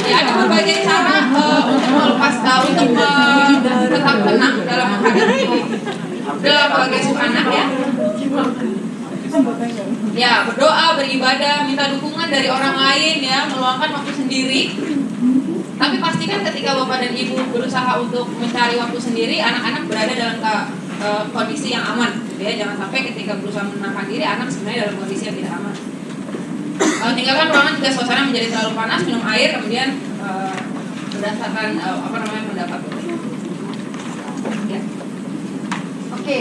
Ya, ada berbagai cara untuk melepas untuk tetap tenang dalam menghadapi perilaku agresif anak ya. Ya, berdoa, beribadah, minta dukungan dari orang lain ya, meluangkan waktu sendiri. Tapi pastikan ketika Bapak dan Ibu berusaha untuk mencari waktu sendiri, anak-anak berada dalam kondisi yang aman gitu ya. Jangan sampai ketika berusaha menenangkan diri, anak sebenarnya dalam kondisi yang tidak aman. Tinggalkan ruangan jika suasana menjadi terlalu panas, minum air, kemudian berdasarkan pendapat. Ya. Oke,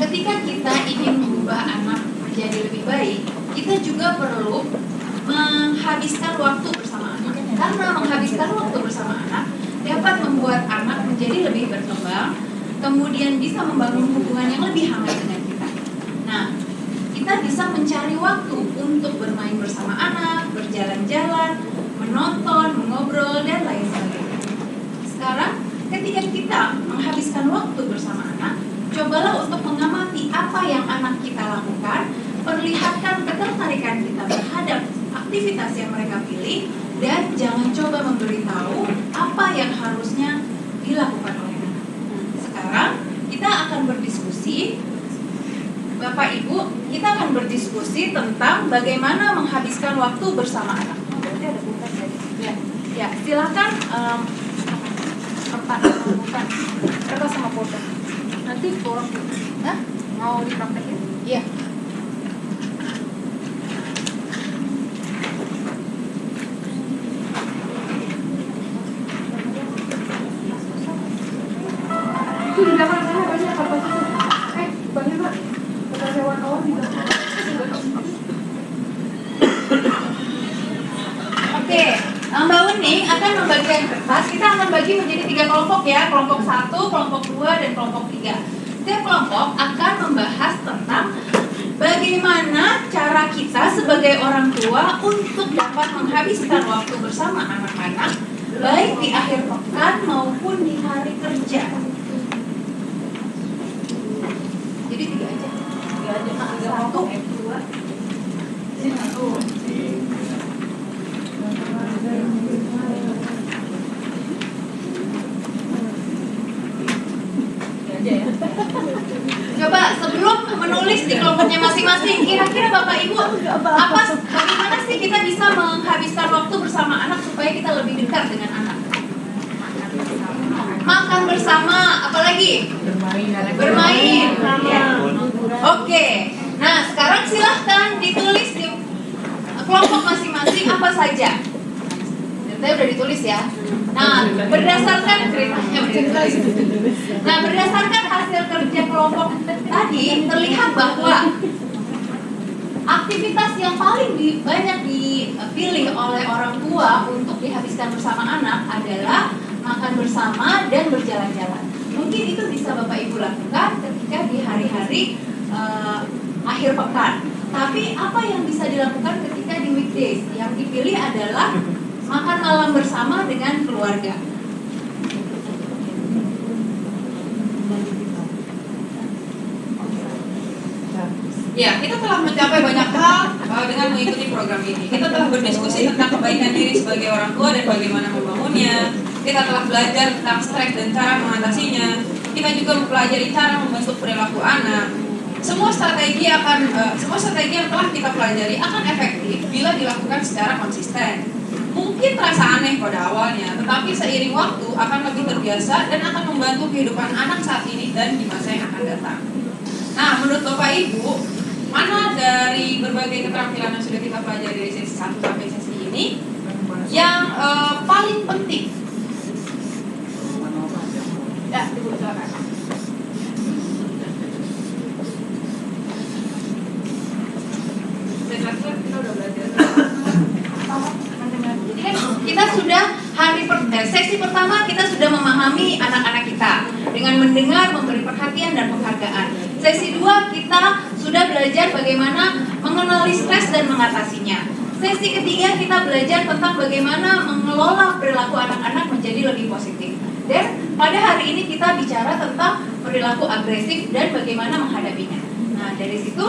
ketika kita ingin mengubah anak menjadi lebih baik, kita juga perlu menghabiskan waktu bersama anak. Karena menghabiskan waktu bersama anak dapat membuat anak menjadi lebih berkembang, kemudian bisa membangun hubungan yang lebih hangat dengan kita. Nah, kita bisa mencari waktu untuk bermain bersama anak, berjalan-jalan, menonton, mengobrol, dan lain sebagainya. Sekarang, ketika kita menghabiskan waktu bersama anak, cobalah untuk mengamati apa yang anak kita lakukan, perlihatkan ketertarikan kita terhadap aktivitas yang mereka pilih, dan jangan coba memberitahu apa yang harusnya dilakukan oleh anak. Sekarang, kita akan berdiskusi, Bapak Ibu, kita akan berdiskusi tentang bagaimana menghabiskan waktu bersama anak. Berarti ada bukan ya? Ya, silakan bukan kertas sama foto. Nanti forum, mau dipraktekin? Iya. Itu di belakang sana banyak apa sih? Banyak Pak. Hewan awal di belakang. Oke, Mbak Wening akan membagikan kertas. Kita akan bagi menjadi 3 kelompok ya. Kelompok 1, kelompok 2, dan kelompok 3. Setiap kelompok akan membahas tentang bagaimana cara kita sebagai orang tua untuk dapat menghabiskan waktu bersama anak-anak, baik di akhir pekan maupun di hari kerja. Jadi 3 aja. 3 aja. 1, 2, 1. Coba sebelum menulis di kelompoknya masing-masing, kira-kira Bapak Ibu bagaimana sih kita bisa menghabiskan waktu bersama anak supaya kita lebih dekat dengan anak? makan bersama, apalagi? Bermain. Ya. Oke. Nah, sekarang silahkan ditulis di kelompok masing-masing apa saja. Saya udah ditulis ya. Nah, berdasarkan berdasarkan hasil kerja kelompok tadi terlihat bahwa aktivitas yang paling banyak dipilih oleh orang tua untuk dihabiskan bersama anak adalah makan bersama dan berjalan-jalan. Mungkin itu bisa Bapak Ibu lakukan ketika di hari-hari akhir pekan. Tapi apa yang bisa dilakukan ketika di weekdays? Yang dipilih adalah makan malam bersama dengan keluarga. Ya, kita telah mencapai banyak hal dengan mengikuti program ini. Kita telah berdiskusi tentang kebaikan diri sebagai orang tua dan bagaimana membangunnya. Kita telah belajar tentang stres dan cara mengatasinya. Kita juga mempelajari cara membentuk perilaku anak. Semua strategi yang telah kita pelajari akan efektif bila dilakukan secara konsisten. Mungkin terasa aneh pada awalnya, tetapi seiring waktu akan lebih terbiasa dan akan membantu kehidupan anak saat ini dan di masa yang akan datang. Nah, menurut Bapak Ibu, mana dari berbagai keterampilan yang sudah kita pelajari dari sesi 1 sampai sesi ini yang paling penting? Ya, Ibu silakan. Kita udah belajar. Kita sudah sesi pertama kita sudah memahami anak-anak kita dengan mendengar, memberi perhatian dan penghargaan. Sesi 2 kita sudah belajar bagaimana mengenali stres dan mengatasinya. Sesi ketiga kita belajar tentang bagaimana mengelola perilaku anak-anak menjadi lebih positif. Dan pada hari ini kita bicara tentang perilaku agresif dan bagaimana menghadapinya. Nah, dari situ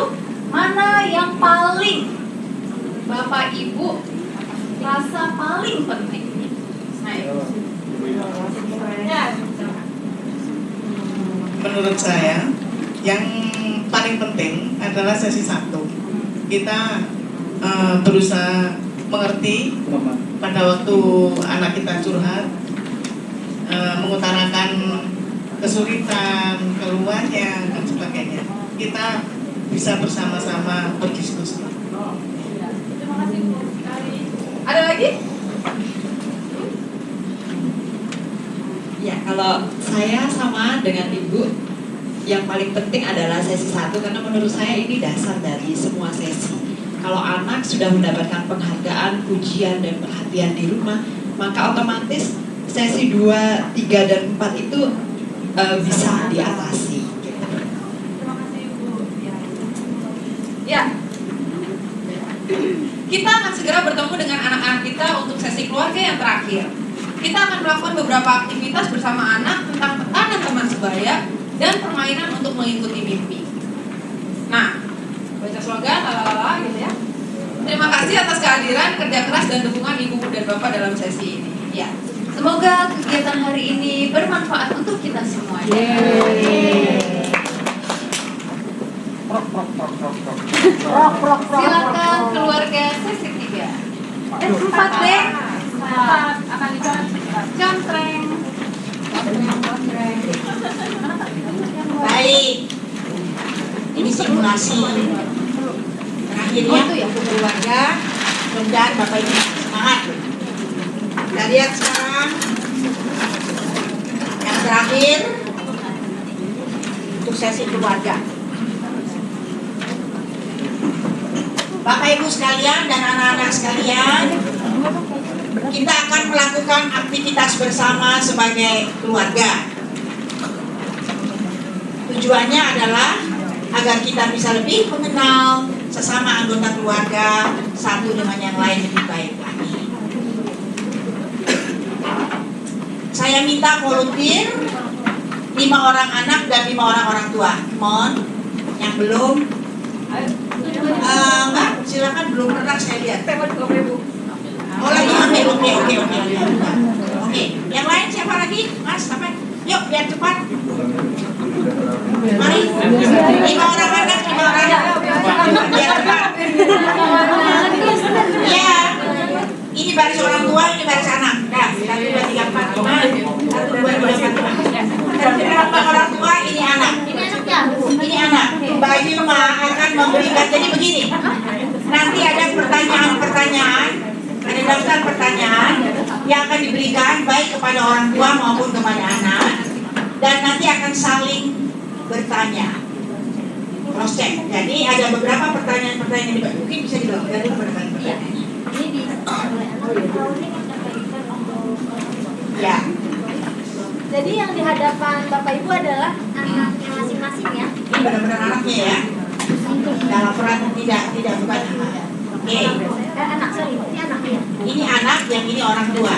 mana yang paling Bapak Ibu rasa paling penting? Nah, ya. Menurut saya yang paling penting adalah sesi 1. Kita berusaha mengerti pada waktu anak kita curhat, mengutarakan kesulitan, keluhannya dan sebagainya. Kita bisa bersama-sama berdiskusi. Terima kasih Bu. Ada lagi? Ya, kalau saya sama dengan Ibu, yang paling penting adalah sesi 1 karena menurut saya ini dasar dari semua sesi. Kalau anak sudah mendapatkan penghargaan, pujian, dan perhatian di rumah, maka otomatis sesi 2, 3, dan 4 itu bisa diatasi. Terima kasih Ibu. Ya. Kita akan segera bertemu dengan anak-anak kita untuk sesi keluarga yang terakhir. Kita akan melakukan beberapa aktivitas bersama anak tentang tekanan teman sebaya dan permainan untuk mengikuti mimpi. Nah, baca slogan, lalala gitu ya. Terima kasih atas kehadiran, kerja keras dan dukungan Ibu dan Bapak dalam sesi ini. Ya, semoga kegiatan hari ini bermanfaat untuk kita semua. Silakan keluarga sesi 3. 4 deh. Akan dicontreng. Baik. Ini simulasi terakhirnya keluarga. Mudah-mudahan Bapak Ibu semangat. Kita lihat sekarang yang terakhir untuk sesi keluarga. Bapak Ibu sekalian dan anak-anak sekalian, kita akan melakukan aktivitas bersama sebagai keluarga. Tujuannya adalah agar kita bisa lebih mengenal sesama anggota keluarga, satu dengan yang lain lebih baik lagi. Saya minta volunteer 5 orang anak dan 5 orang orang tua. Mohon yang belum, Mbak, silakan, belum pernah saya lihat. Oh lagi ambil, oke. Oke, yang lain siapa lagi? Mas, sampai. Yuk, biar cepat. Mari, 5 orang anak, 5 orang. Biar cepat. Ya, ini baris orang tua, ini baris anak. Dah, 1, 2, 3, 4, 5. 1, 2, 3, yang akan diberikan baik kepada orang tua maupun kepada anak, dan nanti akan saling bertanya, cross check. Jadi ada beberapa pertanyaan-pertanyaan yang mungkin bisa dibawakan dulu pertanyaannya. Ya. Jadi yang di hadapan Bapak Ibu adalah anaknya masing-masing ya? Ini benar-benar anaknya ya. Dalam peran tidak bukan anak. Oke. Anak, sorry, ini anaknya. Ini anak, yang ini orang tua.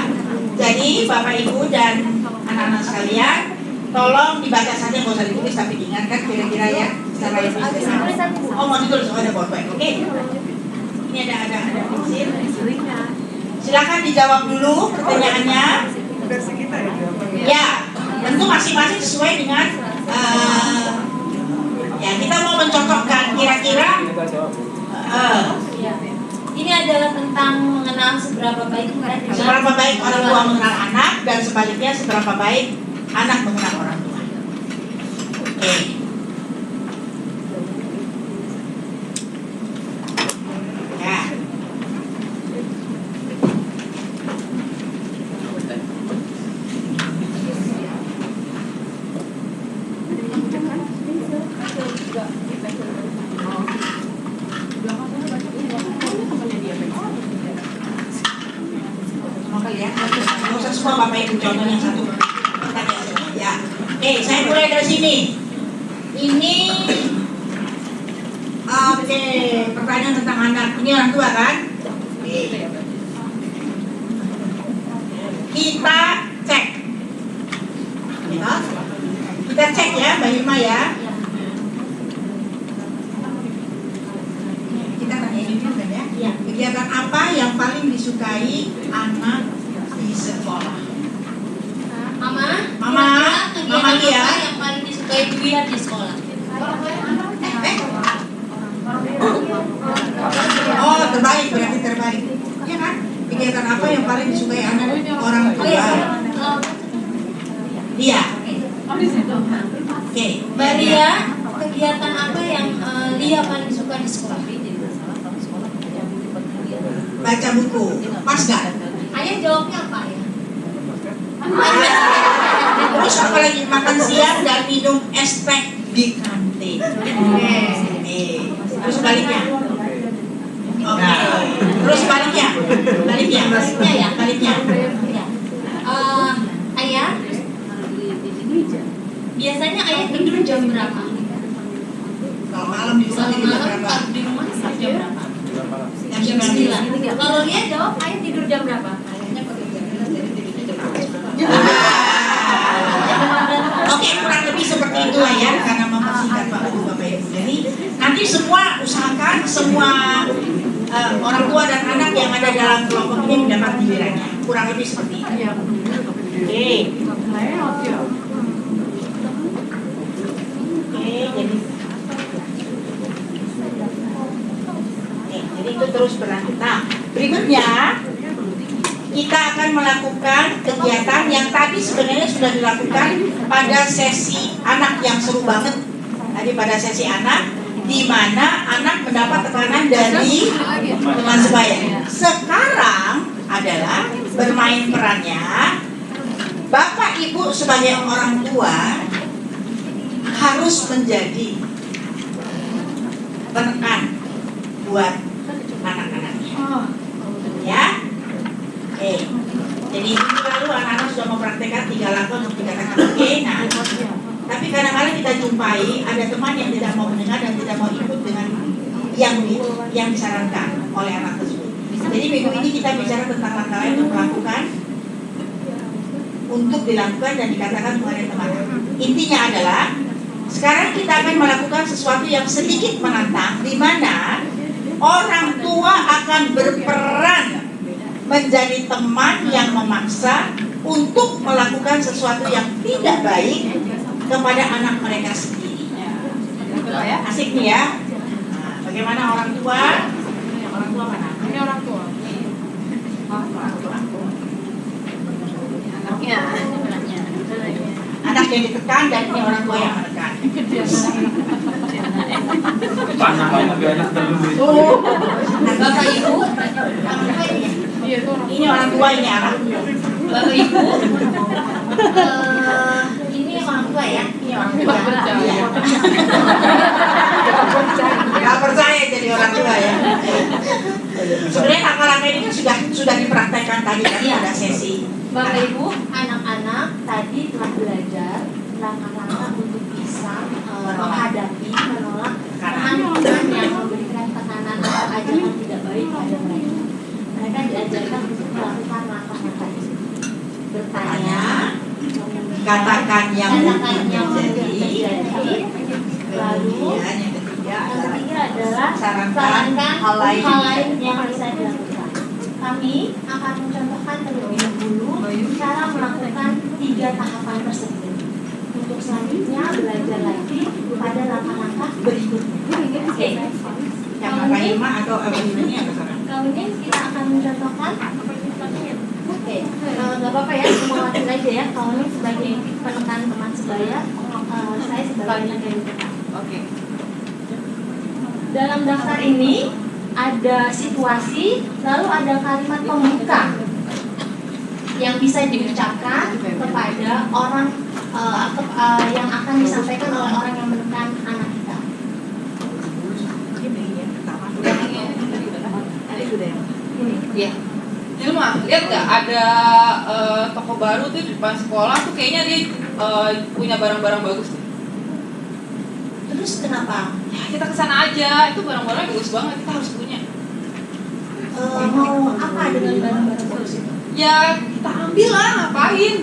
Jadi Bapak Ibu dan anak-anak sekalian, tolong dibaca saja, nggak usah ditulis, tapi diingatkan kira-kira ya secara lebih. Oh, mau ditulis, oh ada bolpen. Oke. Ini ada prinsip. Silakan dijawab dulu pertanyaannya. Ya, tentu masing-masing sesuai dengan ya kita mau mencocokkan kira-kira. Ini adalah tentang mengenal seberapa baik orang tua mengenal anak, dan sebaliknya seberapa baik anak mengenal orang tua. Oke. Ya. Nggak usah semua Bapak Ibu, contohnya satu. Ya. Oke, saya mulai dari sini. Ini oke, pertanyaan tentang anak. Ini orang tua kan? Oke. Kita cek. Ya. Kita cek ya, Mbak Irma ya. Kita tanya ini juga ya. Kegiatan apa yang paling disukai anak di sekolah? Mama dia yang paling disukai dia di sekolah. Oh, terbaik, berarti terbaik. Iya kan? Kegiatan apa yang paling disukai anak orang tua? Dia. Oke. Mbak Lia, kegiatan apa yang Lia paling suka di sekolah? Baca buku. Pas gak? Ayah jawabnya apa ya? Terus apalagi makan siang dan minum es teh di kantin. Terus baliknya. Oke. Terus baliknya. Ayah, biasanya ayah tidur jam berapa? Kalau malam di rumah tidur berapa? Di rumah jam berapa? Jam 9. Kalau Lia jawab ayah tidur jam berapa? Oke, kurang lebih seperti itu lah ya, karena mempersingkat Bapak Ibu. Jadi nanti semua usahakan semua orang tua dan anak yang ada dalam kelompok ini mendapat gilirannya. Kurang lebih seperti itu. Oke. Jadi itu terus berlanjut. Nah, berikutnya kita akan melakukan kegiatan yang tadi sebenarnya sudah dilakukan pada sesi anak yang seru banget. Tadi pada sesi anak, di mana anak mendapat tekanan dari teman sebaya. Sekarang adalah bermain perannya Bapak Ibu sebagai orang tua harus menjadi penekan buat anak-anaknya. Ya. Jadi lalu anak-anak sudah mempraktekkan 3 langkah untuk dikatakan oke. Nah, tapi kadang-kadang kita jumpai ada teman yang tidak mau mendengar dan tidak mau ikut dengan yang disarankan oleh anak tersebut. Jadi minggu ini kita bicara tentang langkah lain untuk dilakukan dan dikatakan mengenai teman. Intinya adalah sekarang kita akan melakukan sesuatu yang sedikit menantang, di mana orang tua akan berperan menjadi teman yang memaksa untuk melakukan sesuatu yang tidak baik kepada anak mereka sendiri. Asik nih ya. Nah, bagaimana orang tua? Orang tua mana? Ini orang tua. Anaknya. Anak yang ditekan dan ini orang tua yang menekan. Panahnya lebih enak dulu. Bapak Ibu, ini orang tua, ini anak. Bapak Ibu, ini orang tua ya, ini orang tua. Nggak percaya jadi orang tua ya. Sebenarnya langkah-langkah ini kan sudah dipraktekkan tadi kan pada sesi. Bapak Ibu, anak-anak tadi telah belajar langkah-langkah untuk bisa menghadapi, menolak teman-teman yang memberikan tekanan atau ajaran tidak baik pada mereka. Mereka diajarkan untuk melakukan langkah-langkah itu. Bertanya, Katakan yang terjadi, lalu yang ketiga adalah sarankan hal lain yang bisa dilakukan. Kami akan mencontohkan terlebih dahulu cara melakukan 3 tahapan tersebut. Untuk selanjutnya belajar lagi pada langkah-langkah berikutnya. Oke. yang angka 5 atau ini apa sekarang? Kemudian kita akan mencontohkan. Oke, nggak apa-apa ya, mengulangi aja ya. Kalau ini sebagai penekan teman sebaya, saya sebagai Oke. Dalam daftar ini ada situasi, lalu ada kalimat pembuka yang bisa diucapkan kepada orang yang akan disampaikan oleh orang yang menekan anak kita. Iya. Di rumah, lihat nggak ada toko baru tuh di depan sekolah tuh kayaknya dia punya barang-barang bagus tuh. Terus kenapa? Ya kita kesana aja, itu barang-barang bagus banget, kita harus punya. Mau apa dengan barang-barang bagus itu? Ya kita ambil lah, ngapain?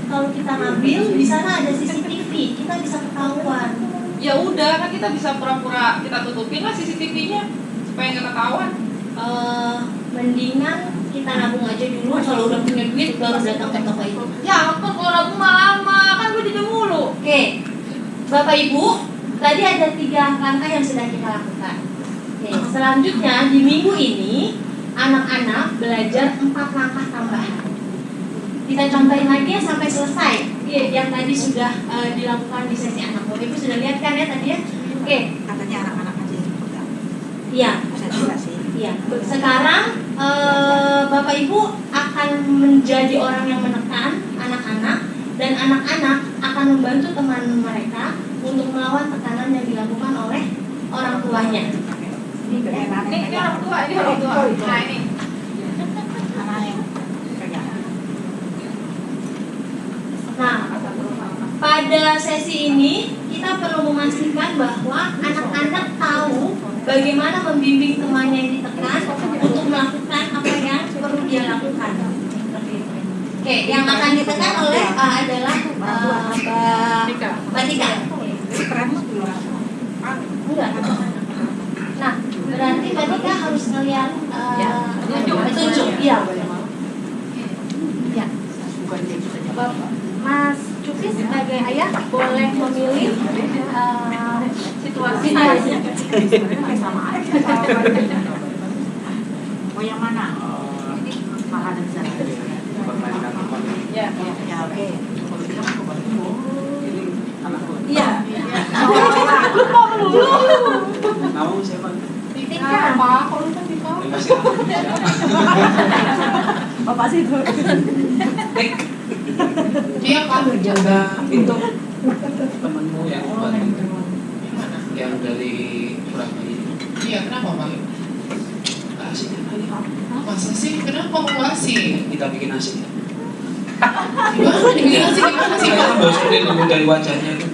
Kalau kita ngambil, di sana ada CCTV, kita bisa ketahuan. Ya udah, kan kita bisa pura-pura kita tutupin lah CCTV-nya supaya nggak ketahuan. Mendingan kita nabung aja dulu, kalau udah punya duit baru datang ke toko itu. Ya ampun, kalau nabung mah lama, kan gue jadi mulu. Oke, Bapak Ibu, tadi ada 3 langkah yang sudah kita lakukan. Oke, selanjutnya di minggu ini anak-anak belajar 4 langkah tambahan. Kita contohin lagi ya sampai selesai. Yang tadi sudah dilakukan di sesi anak. Bapak Ibu sudah lihat kan ya tadi ya? Oke. Katanya anak-anak aja yang pegang. Iya. Bisa juga sih. Iya. Sekarang Bapak Ibu akan menjadi orang yang menekan anak-anak dan anak-anak akan membantu teman mereka untuk melawan tekanan yang dilakukan oleh orang tuanya. Ini keenakan. Ini orang tua, ini orang tua. Nah ini. Anak yang pegang. Nah, pada sesi ini kita perlu memastikan bahwa anak-anak tahu bagaimana membimbing temannya yang ditekan untuk melakukan apa yang perlu dia lakukan. Oke, yang akan ditekan oleh adalah Mbak Tika. Enggak. Nah, berarti Mbak Tika harus ngelihat petunjuk. Iya. Ya. Mas Cuki sebagai ayah boleh memilih situasi sama aja. Mau yang mana? Makanan di sana. Ya. Ya oke. Iya. Lupa dulu. Namamu siapa? Tika. Kalau kan Tika. Bapak sih itu. Iya kan. Jaga itu temenmu yang yang dari Surabaya ini. Iya, kenapa Bang? Asik kali. Masa sih? Kenapa mau asik? Kita bikin asik ya. Gimana dibikin asik gimana sih? Saya kan bosan deh nunggu dari wajahnya itu.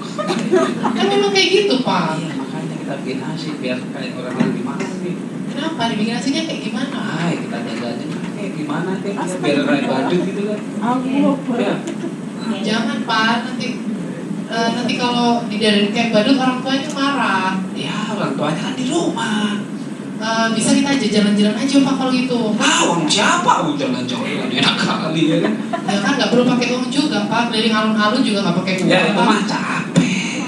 Kan memang kayak gitu Pak. Iya, makanya kita bikin asik biar kayak orang di mana nih. Kenapa dibikin asiknya kayak gimana? Kita jaga aja gimana deh biar raih badut gitu kan. Ya. Jangan Pak, nanti kalau didarin kayak badut orang tuanya marah. Ya orang tuanya kan di rumah. Bisa kita aja jalan-jalan aja Pak kalau gitu. Uang siapa? Jalan-jalan enak kali ya kan. Ya kan nggak perlu pakai uang juga Pak, dari alun-alun juga nggak pakai uang. Ya itu mah capek.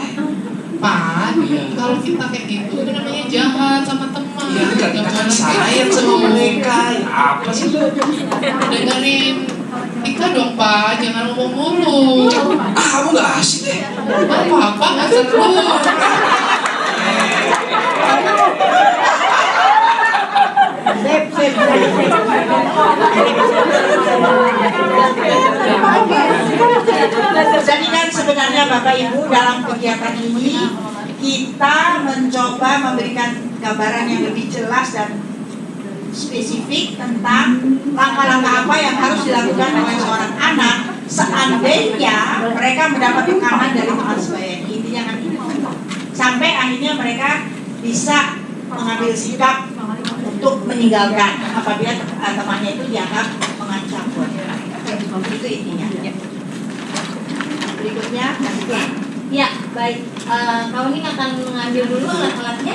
Pak, kalau kita kayak gitu itu namanya jahat sama teman. Ya kita kan sayang sama mereka. Ya apa sih lu? Dengerin Tika dong Pak, jangan ngomong mulu. Kamu nggak asik deh. Apa nggak seru. Sip. Bapak Ibu, dalam kegiatan ini kita mencoba memberikan gambaran yang lebih jelas dan spesifik tentang langkah-langkah apa yang harus dilakukan oleh seorang anak seandainya mereka mendapat tekanan dari teman sebaya. Intinya kan ini. Sampai akhirnya mereka bisa mengambil sikap untuk meninggalkan apabila temannya itu dianggap mengancam. Itu intinya. Berikutnya, ya baik. Kau ini akan mengambil dulu alat-alatnya.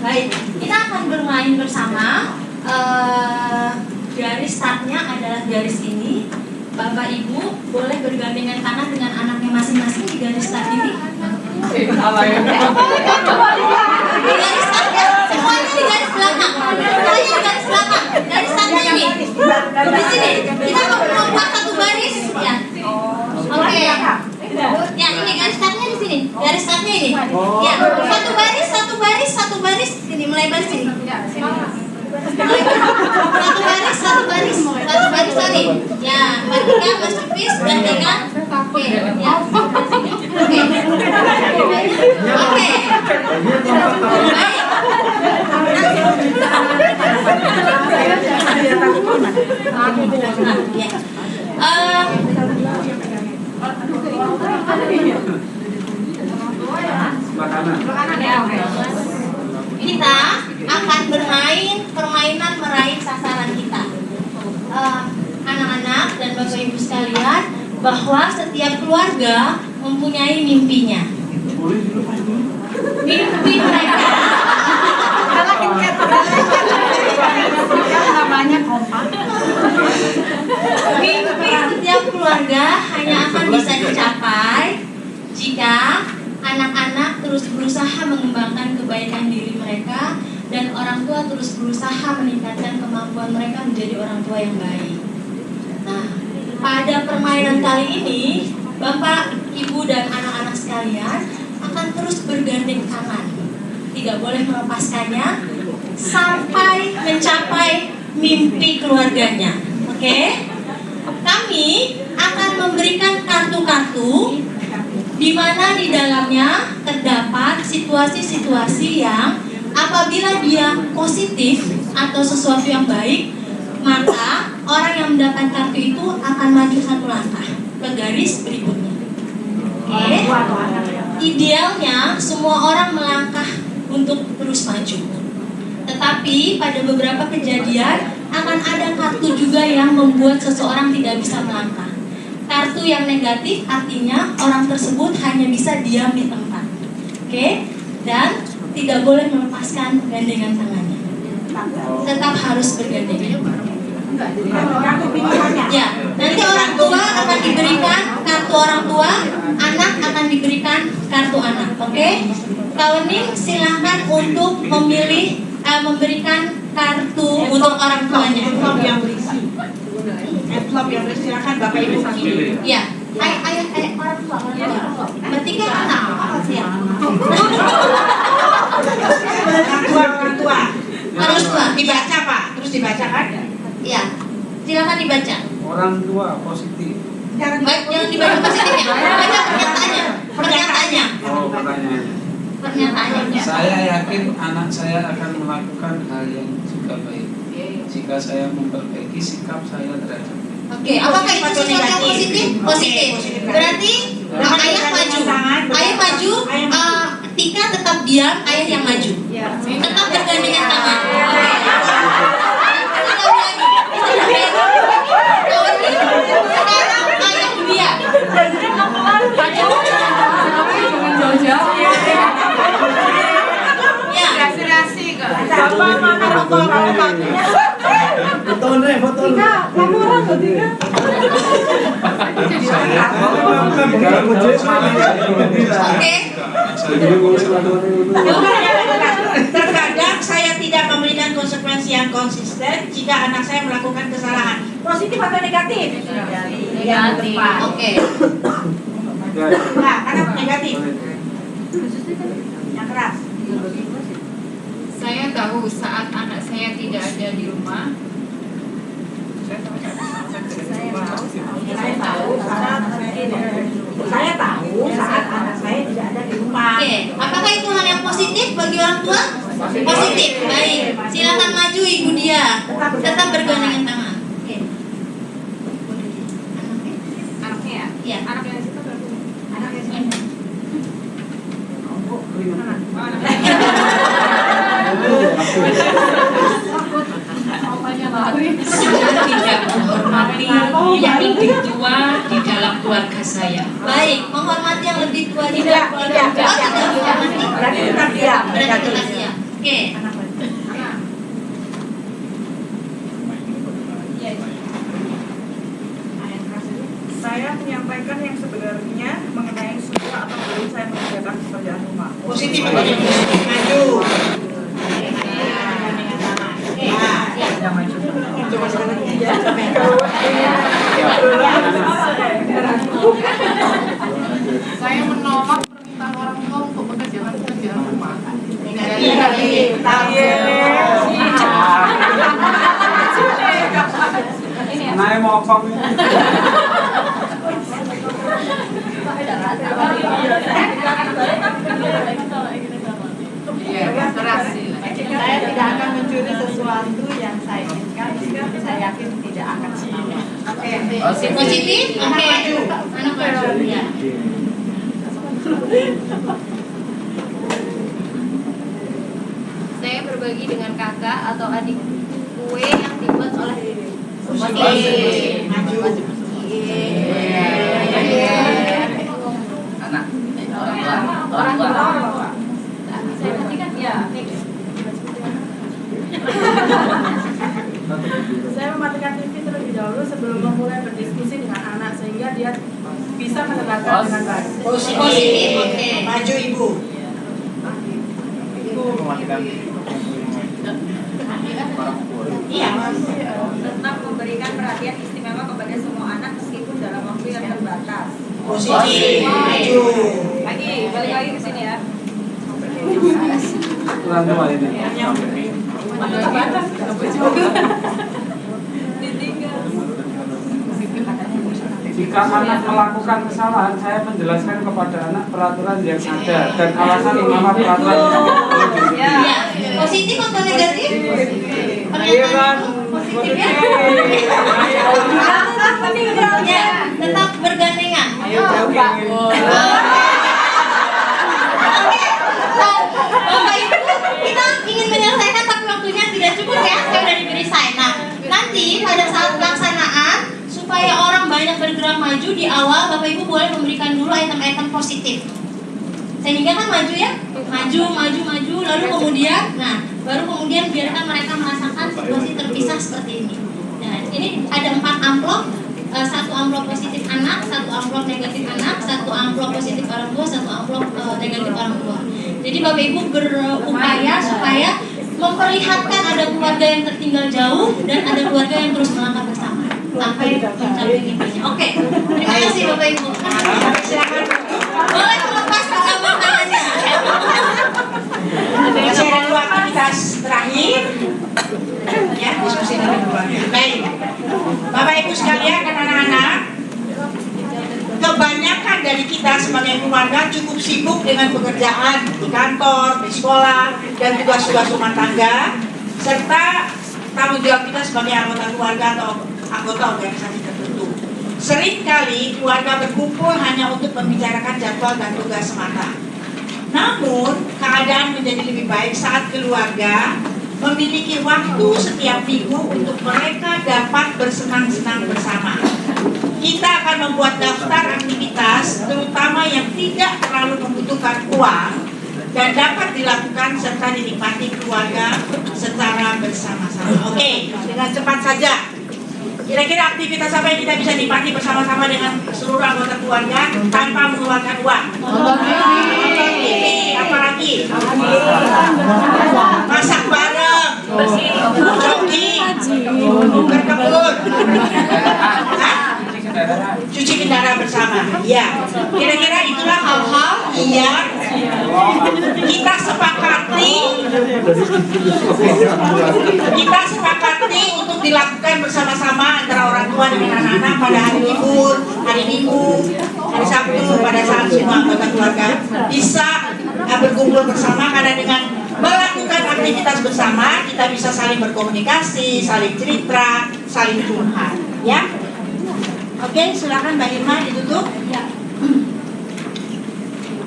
Baik, kita akan bermain bersama. Garis startnya adalah garis ini. Bapak Ibu boleh bergandengan tangan dengan anaknya masing-masing di garis start ini. Di garis startnya, semuanya di garis belakang. Semuanya di garis belakang. Garis startnya ini. Di sini, kita mau melompat satu baris. Ya. Oke. Ya, ini garis startnya di sini. Garis startnya ini. Ya, satu baris, satu baris, satu baris. Sini, mulai baris sini. Satu baris tadi. Ya, Martika, masterpiece, gandengan. Oke, ya. Oke. Kita akan bermain permainan meraih sasaran kita. Anak-anak dan Bapak Ibu sekalian, bahwa setiap keluarga mempunyai mimpinya. Mimpi mereka mimpi setiap keluarga hanya akan bisa dicapai jika anak-anak terus berusaha mengembangkan kebaikan diri mereka dan orang tua terus berusaha meningkatkan kemampuan mereka menjadi orang tua yang baik. Nah, pada permainan kali ini, Bapak, Ibu, dan anak-anak sekalian akan terus bergandeng tangan. Tidak boleh melepaskannya sampai mencapai mimpi keluarganya. Oke? Kami akan memberikan kartu-kartu di mana di dalamnya terdapat situasi-situasi yang apabila dia positif atau sesuatu yang baik, maka orang yang mendapat kartu itu akan maju satu langkah ke garis berikutnya. Oke? Idealnya semua orang melangkah untuk terus maju. Tetapi pada beberapa kejadian akan ada kartu juga yang membuat seseorang tidak bisa melangkah. Kartu yang negatif artinya orang tersebut hanya bisa diam di tempat. Oke? Dan tidak boleh melepaskan gandengan tangannya. Tetap harus bergandengan. Ya, nanti orang tua akan diberikan kartu orang tua, anak akan diberikan kartu anak. Oke? Kawening silahkan untuk memilih memberikan kartu untuk orang tuanya. Envelope yang berisi silakan Bapak Ibu pilih. Ya, ayah orang tua. Berarti kan anak. Ya. Orang tua. Harus tua. Dibaca Pak, terus dibacakan. Iya, silakan dibaca. Orang tua positif. Jangan dibaca positifnya. Baca pernyataannya. Pernyataannya. Oh, pertanyaannya. Pernyataannya. Saya yakin anak saya akan melakukan hal yang juga baik jika saya memperbaiki sikap saya terhadap. Oke, apakah itu sesuatu yang positif? Positif. Berarti ayah maju. Ayah maju. Tika tetap diam. Ayah yang maju. Tetap bergandengan tangan. Sekarang ayah dia. Terkadang saya tidak memberikan konsekuensi yang konsisten jika anak saya melakukan kesalahan. Positif atau negatif? Negatif. Oke. Nah, anak negatif. Yang keras. Saya tahu saat anak saya tidak ada di rumah, saat anak saya tidak ada di rumah. Oke, apakah itu hal yang positif bagi orang tua? Positif, baik. Silakan maju Ibu Dia. Tetap bergandengan tangan. Oke. Anaknya ya? Iya. Anak yang situ berarti? Anak yang sini. Saya tidak menghormati yang lebih tua di dalam keluarga saya. Baik, menghormati yang lebih tua di dalam keluarga. Oh, tidak menghormati. Berarti tetap diam. Berarti tetap diam. Oke. Saya menyampaikan yang sebenarnya mengenai suka atau belum saya mengerjakan pekerjaan rumah. Positif maju. Saya menolak permintaan orang tua untuk pekerjaan rumah. Naik mokong. Saya tidak akan mencuri sesuatu yang saya inginkan jika saya yakin tidak akan sama. Positif? Oke. Anak maju. Ya. Saya berbagi dengan kakak atau adik kue yang dibuat oleh diri. Maju. Orang tua. Saya perhatikan ya. Saya mematikan TV terlebih dahulu sebelum memulai berdiskusi dengan anak sehingga dia bisa mendengarkan dengan baik. Positif. Oke. Maju Ibu. Mematikan Iya. Tetap memberikan perhatian istimewa kepada semua anak meskipun dalam waktu yang terbatas. Positif. Maju. Lagi, balik lagi ke sini ya. Kurang dua ini. Terbatas. Jika anak melakukan kesalahan, saya menjelaskan kepada anak peraturan yang ada dan alasan mengapa peraturan itu. Ya. Positif atau negatif? Pernyataan positif ya? Ya, tetap bergandengan. Bapak Ibu, kita ingin menyelesaikan tapi waktunya tidak cukup ya. Saya sudah diberi sign. Nah, nanti pada saat pelaksanaan supaya orang banyak bergerak maju di awal, Bapak Ibu boleh memberikan dulu item-item positif. Sehingga kan maju ya, maju, lalu kemudian, baru kemudian biarkan mereka merasakan situasi terpisah seperti ini. Nah, ini ada 4 amplop, 1 amplop positif anak, 1 amplop negatif anak, 1 amplop positif orang tua, 1 amplop negatif orang tua. Jadi Bapak Ibu berupaya supaya memperlihatkan ada keluarga yang tertinggal jauh dan ada keluarga yang terus melangkah bersama sampai intinya. Oke, terima kasih Bapak Ibu. Silakan. Boleh melepas abang tangannya. Masih ada 2 aktivitas terakhir. Ya, diskusi dengan keluarga. Baik. Bapak Ibu sekalian dan anak-anak, kebanyakan dari kita sebagai keluarga cukup sibuk dengan pekerjaan di kantor, di sekolah, dan tugas-tugas rumah tangga, serta tanggung jawab kita sebagai anggota keluarga atau anggota organisasi tertentu. Seringkali keluarga berkumpul hanya untuk membicarakan jadwal dan tugas semata. Namun, keadaan menjadi lebih baik saat keluarga memiliki waktu setiap minggu untuk mereka dapat bersenang-senang bersama. Kita akan membuat daftar aktivitas, terutama yang tidak terlalu membutuhkan uang dan dapat dilakukan serta dinikmati keluarga secara bersama-sama. Oke, dengan cepat saja. Kira-kira aktivitas apa yang kita bisa nikmati bersama-sama dengan seluruh anggota keluarga tanpa mengeluarkan uang? Nonton TV, apalagi? Masak bareng, jogging, berkebun, cuci kendaraan bersama. Ya, kira-kira itulah hal-hal yang Kita sepakati untuk dilakukan bersama-sama antara orang tua dengan anak-anak pada hari libur, hari Minggu, hari Sabtu, pada saat semua anggota keluarga bisa berkumpul bersama, karena dengan melakukan aktivitas bersama kita bisa saling berkomunikasi, saling cerita, saling curhat, ya. Oke, silakan Mbak Irma ditutup. Ya.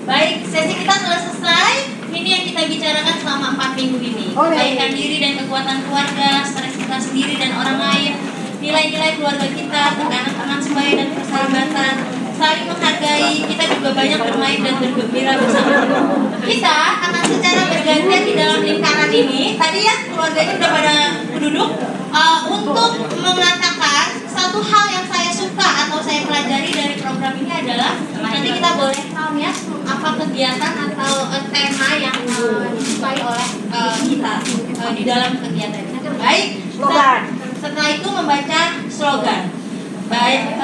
Baik, sesi kita telah selesai. Ini yang kita bicarakan selama 4 minggu ini. Kebaikan diri dan kekuatan keluarga, stres kita sendiri dan orang lain, nilai-nilai keluarga kita, tekanan sebaya dan persahabatan, saling menghargai. Kita juga banyak bermain dan bergembira bersama. Kita akan secara bergantian di dalam lingkaran ini. Tadi ya keluarganya udah pada duduk untuk mengatakan satu hal yang saya suka atau saya pelajari dari program ini adalah nanti kita boleh tahu ya apa kegiatan atau tema yang disukai oleh kita di dalam kegiatan ini. Baik, setelah itu membaca slogan. Baik,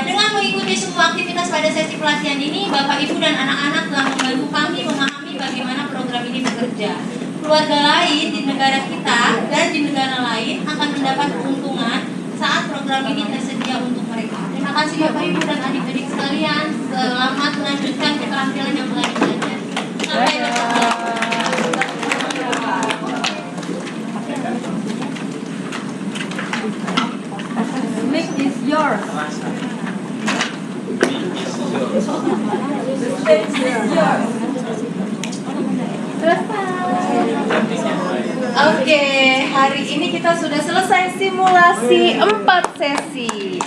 dengan mengikuti semua aktivitas pada sesi pelatihan ini, Bapak, Ibu, dan anak-anak telah membantu kami memahami bagaimana program ini bekerja. Keluarga lain di negara kita dan di negara lain akan mendapat keuntungan saat program ini tersedia untuk mereka. Terima kasih Bapak, Ibu, dan adik-adik sekalian. Selamat melanjutkan keterampilan yang telah dipelajari. Sampai bertemu. Mic is yours. Oke, hari ini kita sudah selesai simulasi 4 sesi.